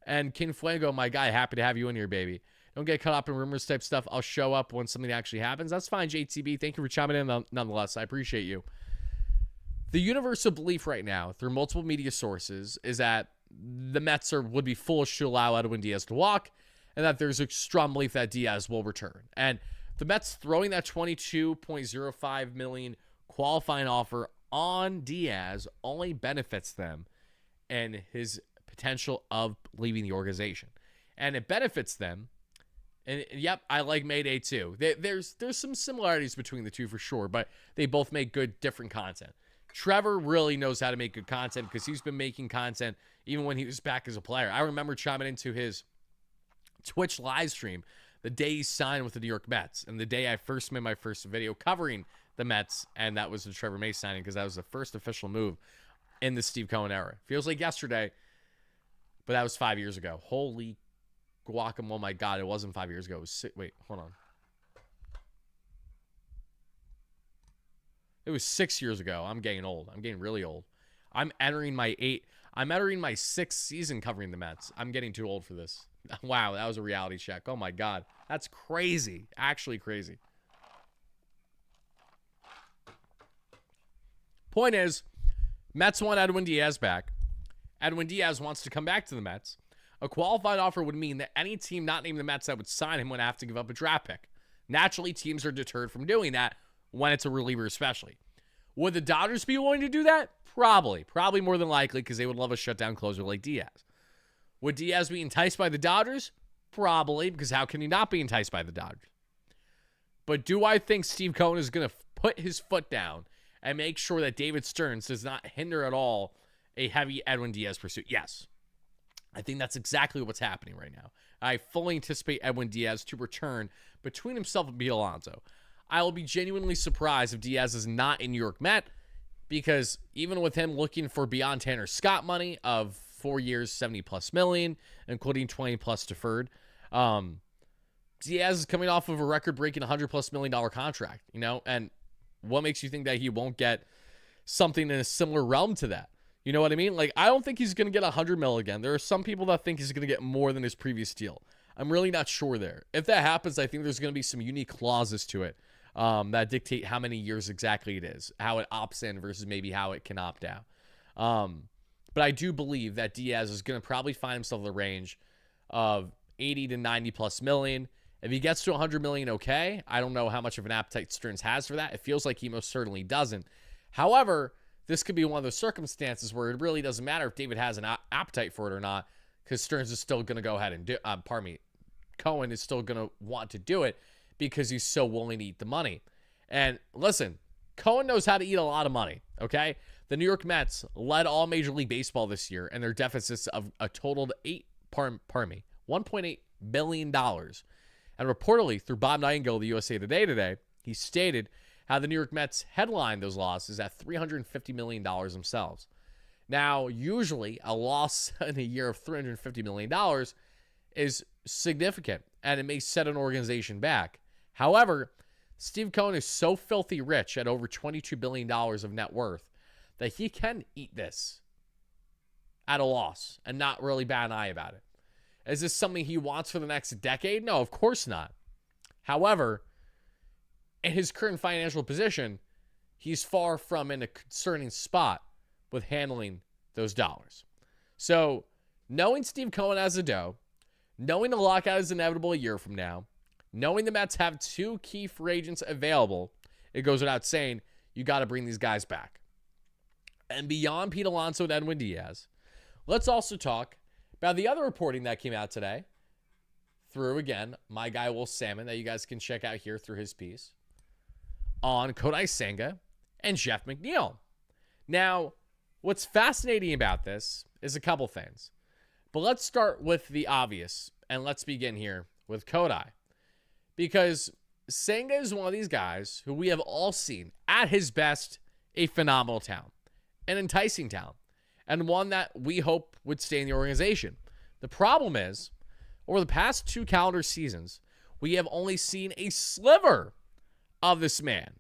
And King Fuego, my guy, happy to have you in here, baby. Don't get caught up in rumors type stuff. I'll show up when something actually happens. That's fine, JTB. Thank you for chiming in nonetheless. I appreciate you. The universal belief right now through multiple media sources is that the Mets would be foolish to allow Edwin Diaz to walk, and that there's a strong belief that Diaz will return. And the Mets throwing that $22.05 million qualifying offer on Diaz only benefits them and his potential of leaving the organization. And it benefits them. And yep, I like Mayday too. There's some similarities between the two for sure, but they both make good, different content. Trevor really knows how to make good content because he's been making content even when he was back as a player. I remember chiming into his Twitch live stream the day he signed with the New York Mets and the day I first made my first video covering the Mets, and that was the Trevor May signing because that was the first official move in the Steve Cohen era. Feels like yesterday, but that was 5 years ago. Holy guacamole, oh my God, it wasn't 5 years ago. It was wait, hold on. It was 6 years ago. I'm getting old. I'm getting really old. I'm entering my sixth season covering the Mets. I'm getting too old for this. Wow, that was a reality check. Oh my God. That's crazy. Actually crazy. Point is, Mets want Edwin Diaz back. Edwin Diaz wants to come back to the Mets. A qualified offer would mean that any team not named the Mets that would sign him would have to give up a draft pick. Naturally, teams are deterred from doing that when it's a reliever especially. Would the Dodgers be willing to do that? Probably. Probably more than likely because they would love a shutdown closer like Diaz. Would Diaz be enticed by the Dodgers? Probably, because how can he not be enticed by the Dodgers? But do I think Steve Cohen is going to put his foot down and make sure that David Stearns does not hinder at all a heavy Edwin Diaz pursuit? Yes. I think that's exactly what's happening right now. I fully anticipate Edwin Diaz to return between himself and Pete Alonso. I will be genuinely surprised if Diaz is not in New York Met, because even with him looking for beyond Tanner Scott money of 4 years, 70+ million, including 20+ deferred, Diaz is coming off of a record-breaking $100+ million contract, you know, and what makes you think that he won't get something in a similar realm to that? You know what I mean? Like, I don't think he's going to get $100 million again. There are some people that think he's going to get more than his previous deal. I'm really not sure there. If that happens, I think there's going to be some unique clauses to it that dictate how many years exactly it is, how it opts in versus maybe how it can opt out. But I do believe that Diaz is going to probably find himself in the range of 80 to 90+ million. If he gets to 100 million, okay. I don't know how much of an appetite Stearns has for that. It feels like he most certainly doesn't. However, this could be one of those circumstances where it really doesn't matter if David has an appetite for it or not, because Stearns is still going to go ahead and do, Cohen is still going to want to do it because he's so willing to eat the money. And listen, Cohen knows how to eat a lot of money, okay? The New York Mets led all Major League Baseball this year, and their deficits of a totaled $1.8 billion. And reportedly, through Bob Nightingale of the USA Today, he stated how the New York Mets headlined those losses at $350 million themselves. Now, usually, a loss in a year of $350 million is significant, and it may set an organization back. However, Steve Cohen is so filthy rich at over $22 billion of net worth that he can eat this at a loss and not really bat an eye about it. Is this something he wants for the next decade? No, of course not. However, in his current financial position, he's far from in a concerning spot with handling those dollars. So, knowing Steve Cohen as a dough, knowing the lockout is inevitable a year from now, knowing the Mets have two key free agents available, it goes without saying, you got to bring these guys back. And beyond Pete Alonso and Edwin Diaz, let's also talk about the other reporting that came out today through, again, my guy Will Salmon, that you guys can check out here through his piece, on Kodai Senga and Jeff McNeil. Now, What's fascinating about this is a couple things. But let's start with the obvious, and let's begin here with Kodai. Because Senga is one of these guys who we have all seen at his best a phenomenal talent, an enticing talent, and one that we hope would stay in the organization. The problem is, over the past 2 calendar seasons, we have only seen a sliver of this man.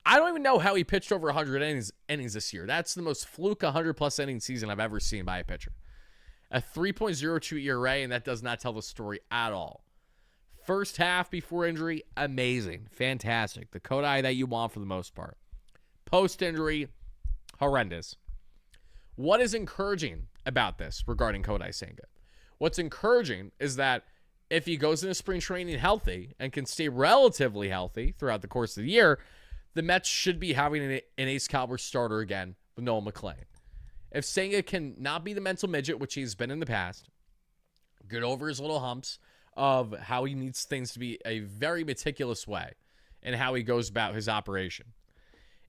I don't even know how he pitched over 100 innings this year. That's the most fluke 100-plus inning season I've ever seen by a pitcher. A 3.02 ERA, and that does not tell the story at all. First half before injury, amazing, fantastic. The Kodai that you want for the most part. Post-injury, horrendous. What is encouraging about this regarding Kodai Senga? What's encouraging is that if he goes into spring training healthy and can stay relatively healthy throughout the course of the year, the Mets should be having an ace-caliber starter again with Noel McLean. If Senga can not be the mental midget, which he's been in the past, get over his little humps of how he needs things to be a very meticulous way and how he goes about his operation.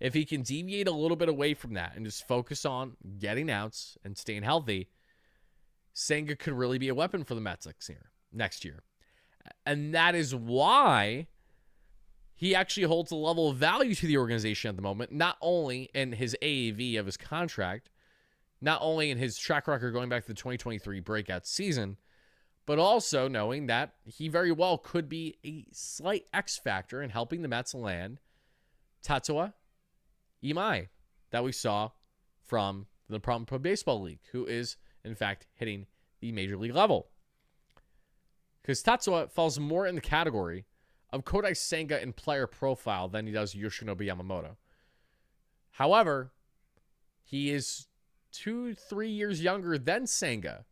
If he can deviate a little bit away from that and just focus on getting outs and staying healthy, Senga could really be a weapon for the Mets next year. And that is why he actually holds a level of value to the organization at the moment, not only in his AAV of his contract, not only in his track record going back to the 2023 breakout season, but also knowing that he very well could be a slight X factor in helping the Mets land Tatsuya Imai that we saw from the Pro Baseball League, who is, in fact, hitting the major league level. Because Tatsuya falls more in the category of Kodai Senga in player profile than he does Yoshinobu Yamamoto. However, he is 2-3 years younger than Senga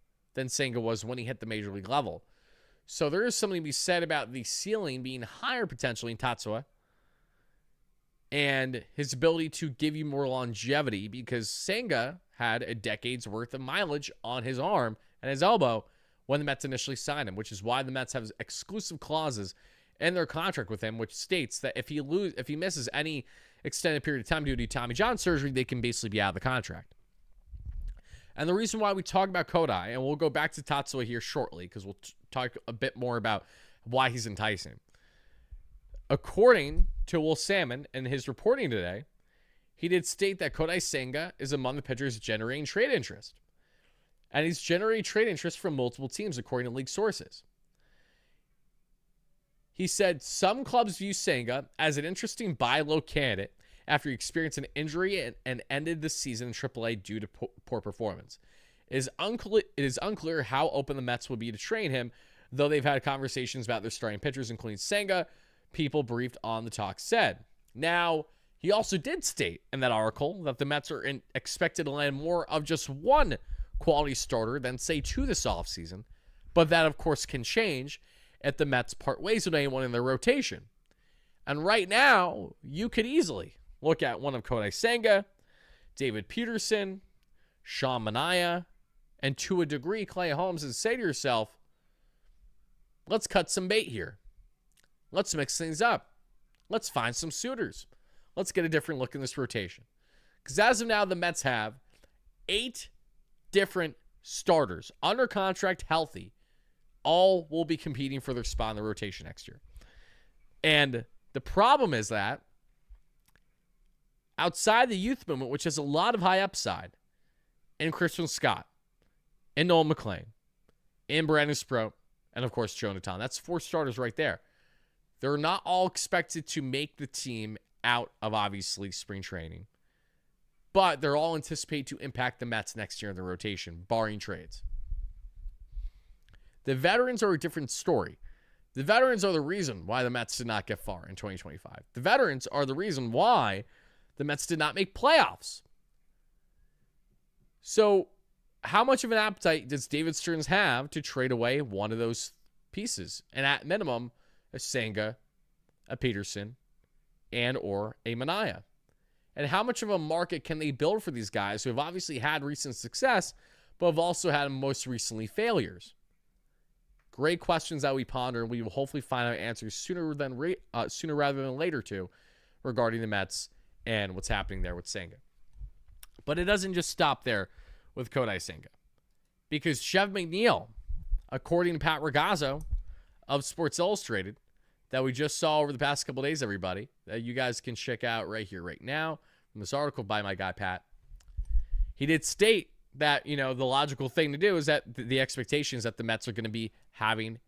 was when he hit the major league level. So there is something to be said about the ceiling being higher potentially in Tatsuya and his ability to give you more longevity, because Senga had a decade's worth of mileage on his arm and his elbow when the Mets initially signed him, which is why the Mets have exclusive clauses in their contract with him, which states that if he misses any extended period of time due to Tommy John surgery, they can basically be out of the contract. And the reason why we talk about Kodai, and we'll go back to Tatsuya here shortly because we'll talk a bit more about why he's enticing. According to Will Salmon in his reporting today, he did state that Kodai Senga is among the pitchers generating trade interest. And he's generating trade interest from multiple teams, according to league sources. He said some clubs view Senga as an interesting buy low candidate after he experienced an injury and ended the season in AAA due to poor performance. It is unclear how open the Mets will be to trade him, though they've had conversations about their starting pitchers, including Senga, people briefed on the talk said. Now, he also did state in that article that the Mets are expected to land more of just one quality starter than, say, 2 this offseason, but that, of course, can change if the Mets part ways with anyone in their rotation. And right now, you could easily look at one of Kodai Senga, David Peterson, Sean Manaea, and to a degree, Clay Holmes, and say to yourself, let's cut some bait here. Let's mix things up. Let's find some suitors. Let's get a different look in this rotation. Because as of now, the Mets have 8 different starters under contract, healthy. All will be competing for their spot in the rotation next year. And the problem is that outside the youth movement, which has a lot of high upside, in Christian Scott, in Noel McLean, in Brandon Sproat, and of course Jonathan. That's 4 starters right there. They're not all expected to make the team out of, obviously, spring training. But they're all anticipated to impact the Mets next year in the rotation, barring trades. The veterans are a different story. The veterans are the reason why the Mets did not get far in 2025. The veterans are the reason why the Mets did not make playoffs. So, how much of an appetite does David Stearns have to trade away one of those pieces? And at minimum, a Senga, a Peterson, and or a Manaea. And how much of a market can they build for these guys who have obviously had recent success, but have also had most recently failures? Great questions that we ponder, and we will hopefully find out answers sooner rather than later too, regarding the Mets and what's happening there with Senga. But it doesn't just stop there with Kodai Senga. Because Jeff McNeil, according to Pat Ragazzo of Sports Illustrated, that we just saw over the past couple days, everybody, that you guys can check out right here, right now, from this article by my guy, Pat. He did state that, the logical thing to do is that the expectation is that the Mets are going to be having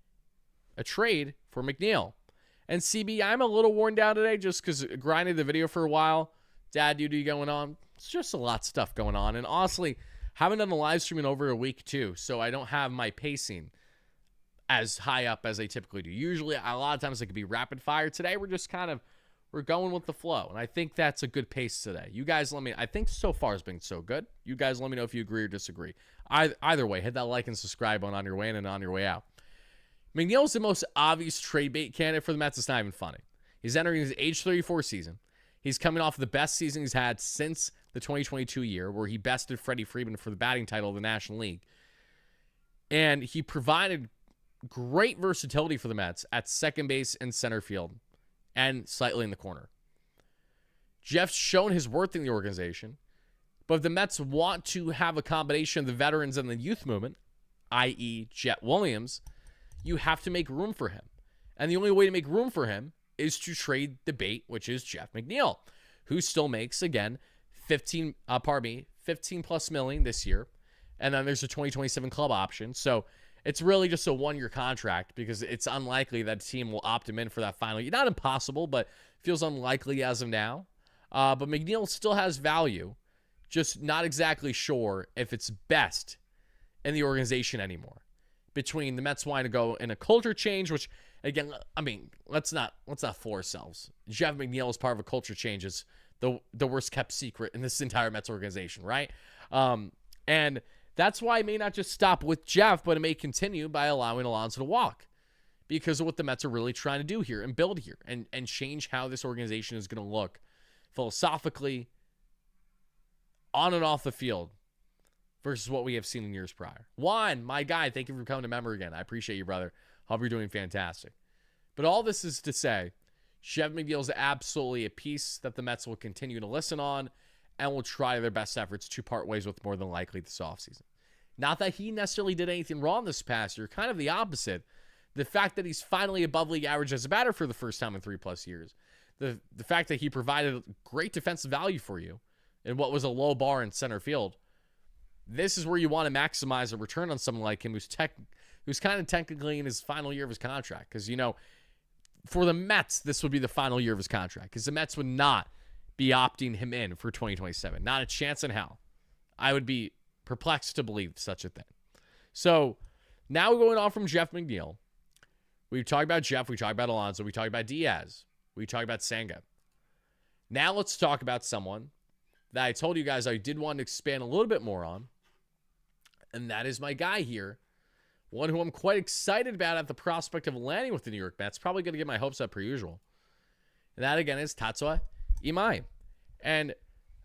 a trade for McNeil. And CB, I'm a little worn down today just because grinded the video for a while. Dad duty going on. It's just a lot of stuff going on. And honestly, haven't done the live stream in over a week too, so I don't have my pacing as high up as I typically do. Usually, a lot of times it could be rapid fire. Today, we're going with the flow, and I think that's a good pace today. You guys let me, I think so far it's been so good. You guys let me know if you agree or disagree. Either way, hit that like and subscribe on your way in and on your way out. McNeil's the most obvious trade bait candidate for the Mets. It's not even funny. He's entering his age 34 season. He's coming off the best season he's had since the 2022 year, where he bested Freddie Freeman for the batting title of the National League. And he provided great versatility for the Mets at second base and center field, and slightly in the corner. Jeff's shown his worth in the organization, but if the Mets want to have a combination of the veterans and the youth movement, i.e. Jet Williams, you have to make room for him. And the only way to make room for him is to trade the bait, which is Jeff McNeil, who still makes, again, 15 plus million this year. And then there's a 2027 club option. So it's really just a one-year contract because it's unlikely that a team will opt him in for that final year. Not impossible, but feels unlikely as of now. But McNeil still has value, just not exactly sure if it's best in the organization anymore. Between the Mets wanting to go in a culture change, which, again, I mean, let's not fool ourselves. Jeff McNeil is part of a culture change. Is the worst kept secret in this entire Mets organization, right? And that's why it may not just stop with Jeff, but it may continue by allowing Alonzo to walk because of what the Mets are really trying to do here and build here and change how this organization is going to look philosophically on and off the field versus what we have seen in years prior. Juan, my guy, thank you for coming to member again. I appreciate you, brother. Hope you're doing fantastic. But all this is to say, Jeff McNeil is absolutely a piece that the Mets will continue to listen on and will try their best efforts to part ways with more than likely this offseason. Not that he necessarily did anything wrong this past year, kind of the opposite. The fact that he's finally above league average as a batter for the first time in 3+ years. The fact that he provided great defensive value for you in what was a low bar in center field. This is where you want to maximize a return on someone like him who's kind of technically in his final year of his contract. Because, for the Mets, this would be the final year of his contract. Because the Mets would not be opting him in for 2027. Not a chance in hell. I would be perplexed to believe such a thing. So, now we're going on from Jeff McNeil. We've talked about Jeff. We talked about Alonzo. We talked about Diaz. We talked about Senga. Now let's talk about someone that I told you guys I did want to expand a little bit more on. And that is my guy here. One who I'm quite excited about at the prospect of landing with the New York Mets. Probably going to get my hopes up per usual. And that, again, is Tatsuya Imai. And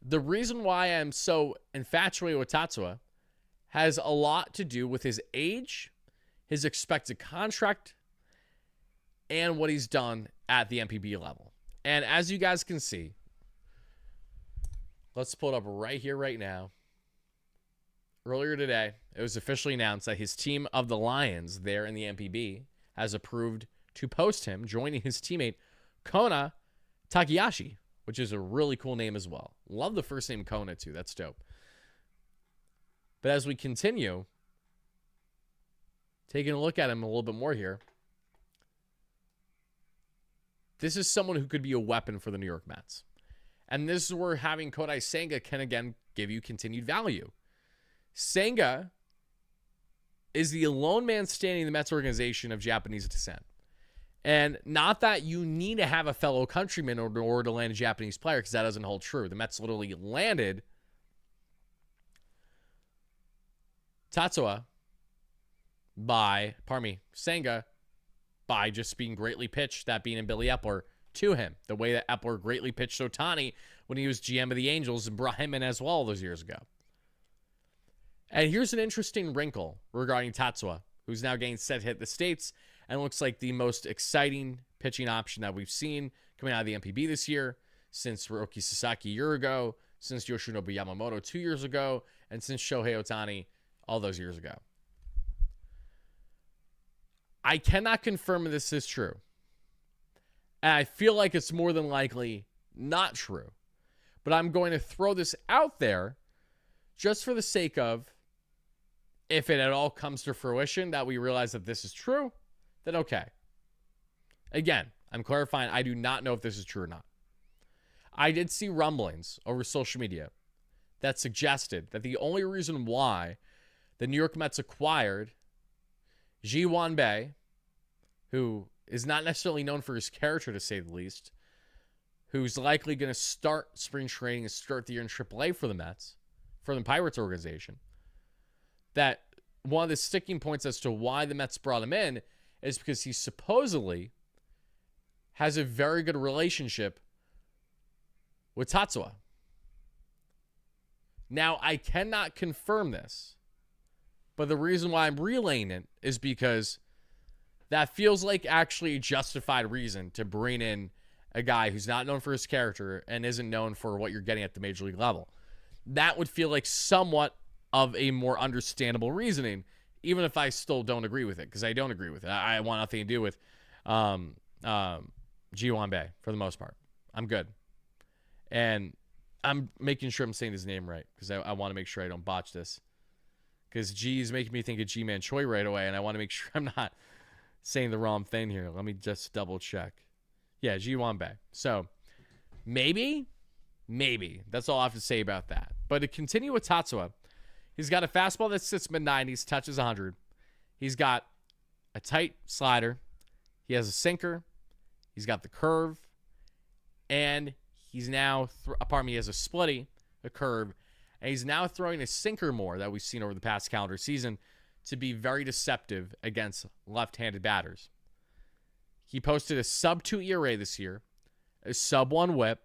the reason why I'm so infatuated with Tatsuya has a lot to do with his age, his expected contract, and what he's done at the MPB level. And as you guys can see, let's pull it up right here, right now. Earlier today, it was officially announced that his team of the Lions there in the MPB has approved to post him, joining his teammate Kona Takayashi, which is a really cool name as well. Love the first name Kona, too. That's dope. But as we continue, taking a look at him a little bit more here, this is someone who could be a weapon for the New York Mets. And this is where having Kodai Senga can, again, give you continued value. Senga is the lone man standing in the Mets organization of Japanese descent. And not that you need to have a fellow countryman in order to land a Japanese player, because that doesn't hold true. The Mets literally landed Senga by just being greatly pitched, that being in Billy Epler, to him. The way that Epler greatly pitched Ohtani when he was GM of the Angels and brought him in as well those years ago. And here's an interesting wrinkle regarding Tatsuya, who's now getting set to hit the States and looks like the most exciting pitching option that we've seen coming out of the MPB this year since Roki Sasaki a year ago, since Yoshinobu Yamamoto 2 years ago, and since Shohei Ohtani all those years ago. I cannot confirm this is true. And I feel like it's more than likely not true. But I'm going to throw this out there just for the sake of, if it at all comes to fruition that we realize that this is true, then okay. Again, I'm clarifying, I do not know if this is true or not. I did see rumblings over social media that suggested that the only reason why the New York Mets acquired Ji Wanbei, who is not necessarily known for his character, to say the least, who's likely going to start spring training and start the year in AAA for the Mets, for the Pirates organization, that one of the sticking points as to why the Mets brought him in is because he supposedly has a very good relationship with Tatsuya. Now, I cannot confirm this, but the reason why I'm relaying it is because that feels like actually a justified reason to bring in a guy who's not known for his character and isn't known for what you're getting at the major league level. That would feel like somewhat of a more understandable reasoning, even if I still don't agree with it, because I don't agree with it. I want nothing to do with Ji Wanbei for the most part. I'm good. And I'm making sure I'm saying his name right, because I want to make sure I don't botch this. Because G is making me think of G-Man Choi right away, and I want to make sure I'm not saying the wrong thing here. Let me just double check. Yeah, Ji Wanbei. So, maybe. That's all I have to say about that. But to continue with Tatsuya, he's got a fastball that sits mid-90s, touches 100. He's got a tight slider. He has a sinker. He's got the curve. And he's now, he has a splitty, a curve. And he's now throwing a sinker more that we've seen over the past calendar season to be very deceptive against left-handed batters. He posted a sub-2 ERA this year, a sub-1 whip,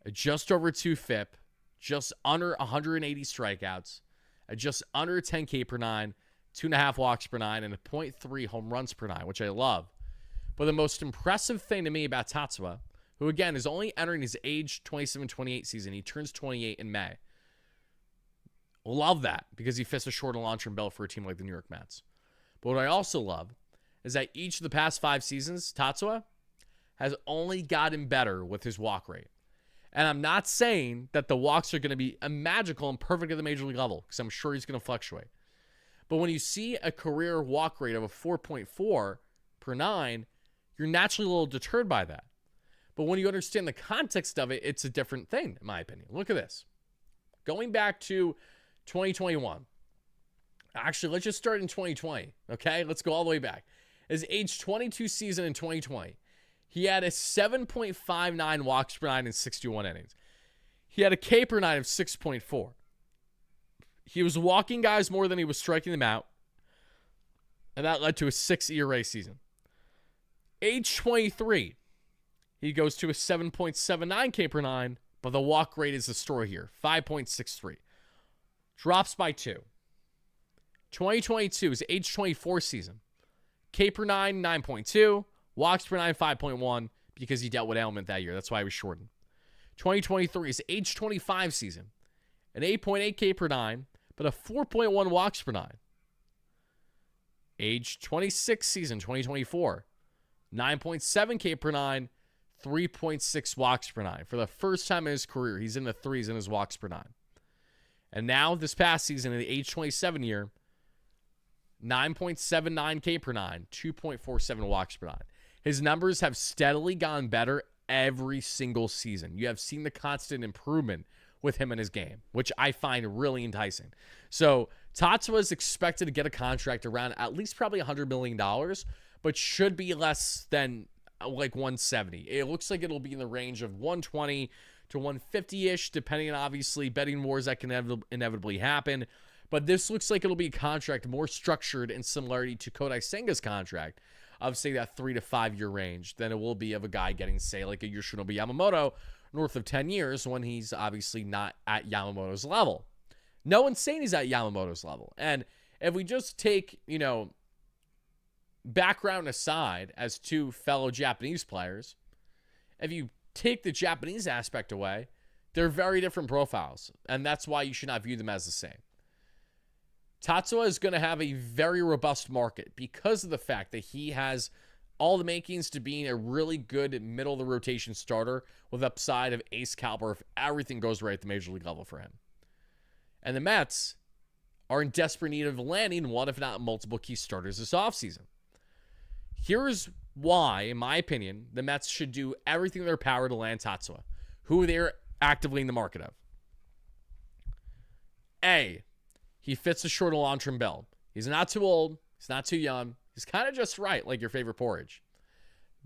a just over 2 FIP, just under 180 strikeouts, a just under 10 K per nine, 2.5 walks per nine, and a .3 home runs per nine, which I love. But the most impressive thing to me about Tatsuya, who again is only entering his age 27-28 season, he turns 28 in May. Love that, because he fits a short and long-term belt for a team like the New York Mets. But what I also love is that each of the past 5 seasons, Tatsuya has only gotten better with his walk rate. And I'm not saying that the walks are going to be magical and perfect at the major league level, because I'm sure he's going to fluctuate. But when you see a career walk rate of a 4.4 per 9, you're naturally a little deterred by that. But when you understand the context of it, it's a different thing, in my opinion. Look at this. Going back to 2021. Actually, let's just start in 2020, okay? Let's go all the way back. His age 22 season in 2020, he had a 7.59 walks per 9 in 61 innings. He had a K per 9 of 6.4. He was walking guys more than he was striking them out, and that led to a 6 ERA season. Age 23, he goes to a 7.79 K per 9, but the walk rate is the story here, 5.63. Drops by 2. 2022 is age 24 season. K per 9, 9.2. Walks per 9, 5.1, because he dealt with ailment that year. That's why he was shortened. 2023 is age 25 season. An 8.8 K per 9, but a 4.1 walks per 9. Age 26 season, 2024. 9.7 K per 9, 3.6 walks per 9. For the first time in his career, he's in the 3s in his walks per 9. And now, this past season, in the age 27 year, 9.79 K per 9, 2.47 walks per 9. His numbers have steadily gone better every single season. You have seen the constant improvement with him in his game, which I find really enticing. So, Tatsuya is expected to get a contract around at least probably $100 million, but should be less than like 170. It looks like it'll be in the range of 120 to 150-ish, depending on, obviously, betting wars that can inevitably happen. But this looks like it'll be a contract more structured in similarity to Kodai Senga's contract of, say, that 3 to 5 year range than it will be of a guy getting, say, like a Yoshinobu Yamamoto north of 10 years when he's obviously not at Yamamoto's level. No one's saying he's at Yamamoto's level. And if we just take, background aside as two fellow Japanese players, if you take the Japanese aspect away, They're very different profiles, and that's why you should not view them as the same. Tatsuya is going to have a very robust market because of the fact that he has all the makings to being a really good middle-of-the-rotation starter with upside of ace caliber if everything goes right at the major league level for him. And the Mets are in desperate need of landing one, if not multiple, key starters this offseason. Here's why, in my opinion, the Mets should do everything in their power to land Tatsuya, who they're actively in the market of. A, he fits the short and long-term bill. He's not too old. He's not too young. He's kind of just right, like your favorite porridge.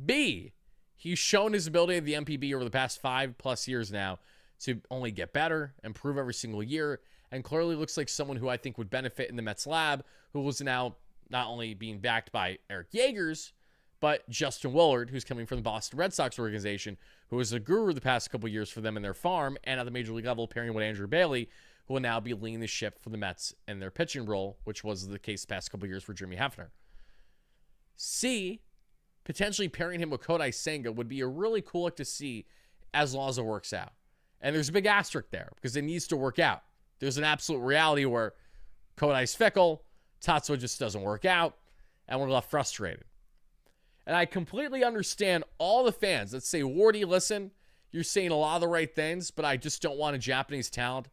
B, he's shown his ability at the MPB over the past 5+ years now to only get better, improve every single year, and clearly looks like someone who I think would benefit in the Mets lab, who was now not only being backed by Eric Yeagers, but Justin Willard, who's coming from the Boston Red Sox organization, who was a guru the past couple years for them in their farm, and at the major league level, pairing with Andrew Bailey, who will now be leading the ship for the Mets in their pitching role, which was the case the past couple years for Jimmy Hefner. C, potentially pairing him with Kodai Senga would be a really cool look to see as long as it works out. And there's a big asterisk there because it needs to work out. There's an absolute reality where Kodai's fickle, Tatsuya just doesn't work out, and we're left frustrated. And I completely understand all the fans that say, Wardy, listen, you're saying a lot of the right things, but I just don't want a Japanese talent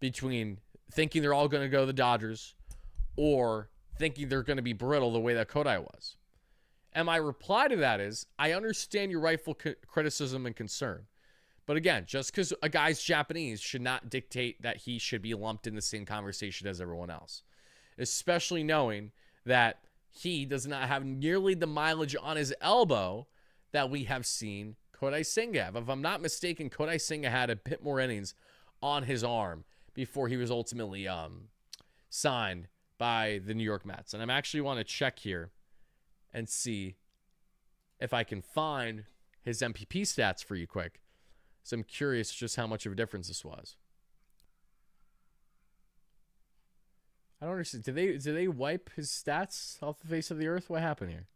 between thinking they're all going to go to the Dodgers or thinking they're going to be brittle the way that Kodai was. And my reply to that is, I understand your rightful criticism and concern. But again, just because a guy's Japanese should not dictate that he should be lumped in the same conversation as everyone else. Especially knowing that he does not have nearly the mileage on his elbow that we have seen Kodai Senga have. If I'm not mistaken, Kodai Senga had a bit more innings on his arm before he was ultimately signed by the New York Mets. And I actually want to check here and see if I can find his MPP stats for you quick. So I'm curious just how much of a difference this was. I don't understand. Did they wipe his stats off the face of the earth? What happened here?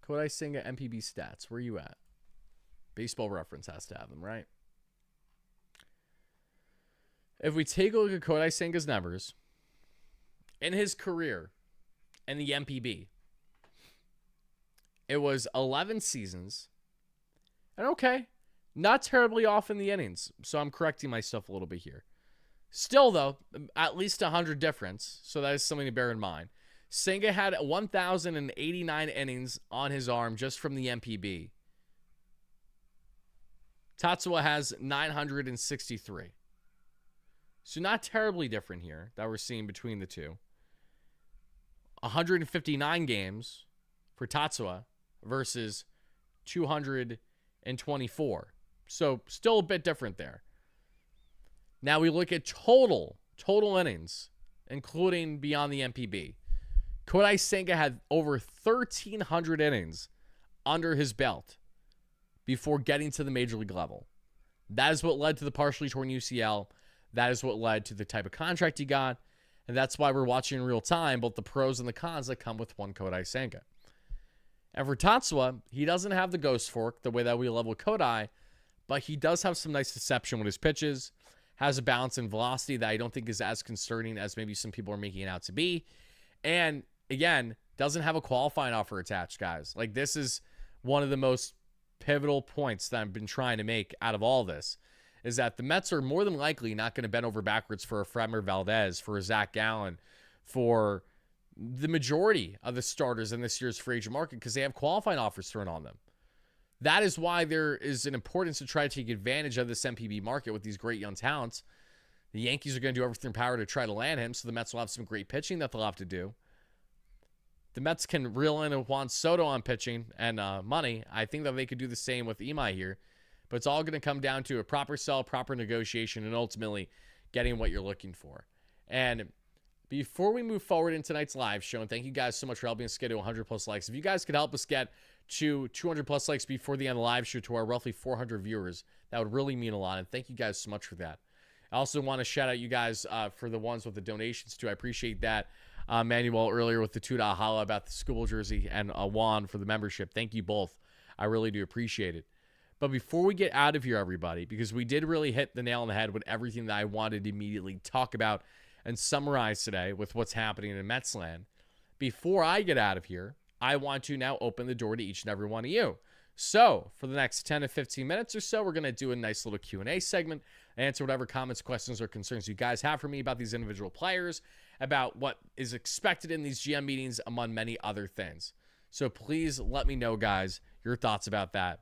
Kodai Senga MPB stats. Where are you at? Baseball Reference has to have them, right? If we take a look at Kodai Senga's numbers in his career in the MPB, it was 11 seasons. And okay, not terribly off in the innings. So I'm correcting myself a little bit here. Still, though, at least 100 difference. So that is something to bear in mind. Senga had 1,089 innings on his arm just from the MPB. Tatsuya has 963. So not terribly different here that we're seeing between the two. 159 games for Tatsuya versus 224. So still a bit different there. Now we look at total innings, including beyond the MPB. Kodai Senga had over 1,300 innings under his belt before getting to the major league level. That is what led to the partially torn UCL. That is what led to the type of contract he got. And that's why we're watching in real time both the pros and the cons that come with one Kodai Senga. And for Tatsuya, he doesn't have the ghost fork the way that we level Kodai, but he does have some nice deception with his pitches, has a balance and velocity that I don't think is as concerning as maybe some people are making it out to be. And again, doesn't have a qualifying offer attached, guys. Like, this is one of the most pivotal points that I've been trying to make out of all this, is that the Mets are more than likely not going to bend over backwards for a Framber Valdez, for a Zach Gallen, for the majority of the starters in this year's free agent market because they have qualifying offers thrown on them. That is why there is an importance to try to take advantage of this MPB market with these great young talents. The Yankees are going to do everything in their power to try to land him, so the Mets will have some great pitching that they'll have to do. The Mets can reel in Juan Soto on pitching and money. I think that they could do the same with Imai here. But it's all going to come down to a proper sell, proper negotiation, and ultimately getting what you're looking for. And before we move forward in tonight's live show, and thank you guys so much for helping us get to 100+ likes. If you guys could help us get to 200+ likes before the end of the live show to our roughly 400 viewers, that would really mean a lot. And thank you guys so much for that. I also want to shout out you guys for the ones with the donations too. I appreciate that. Manuel earlier with the $2 holla about the school jersey, and Juan for the membership. Thank you both. I really do appreciate it. But before we get out of here, everybody, because we did really hit the nail on the head with everything that I wanted to immediately talk about and summarize today with what's happening in Mets land, before I get out of here, I want to now open the door to each and every one of you. So for the next 10 to 15 minutes or so, we're going to do a nice little Q&A segment, answer whatever comments, questions, or concerns you guys have for me about these individual players, about what is expected in these GM meetings, among many other things. So please let me know, guys, your thoughts about that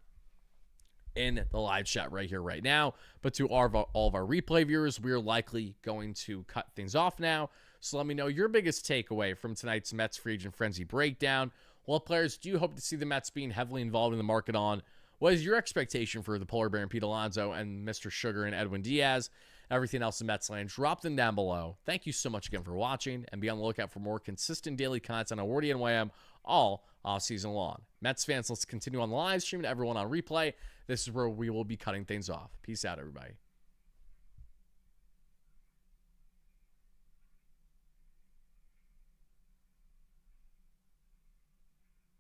in the live chat right here, right now. But to all of our replay viewers, we're likely going to cut things off now. So let me know your biggest takeaway from tonight's Mets Free Agent Frenzy breakdown. What players do you hope to see the Mets being heavily involved in the market on? What is your expectation for the Polar Bear and Pete Alonso and Mr. Sugar and Edwin Diaz? Everything else in Mets land, drop them down below. Thank you so much again for watching, and be on the lookout for more consistent daily content on WardyNYM all off-season long. Mets fans, let's continue on the live stream, and everyone on replay. This is where we will be cutting things off. Peace out, everybody.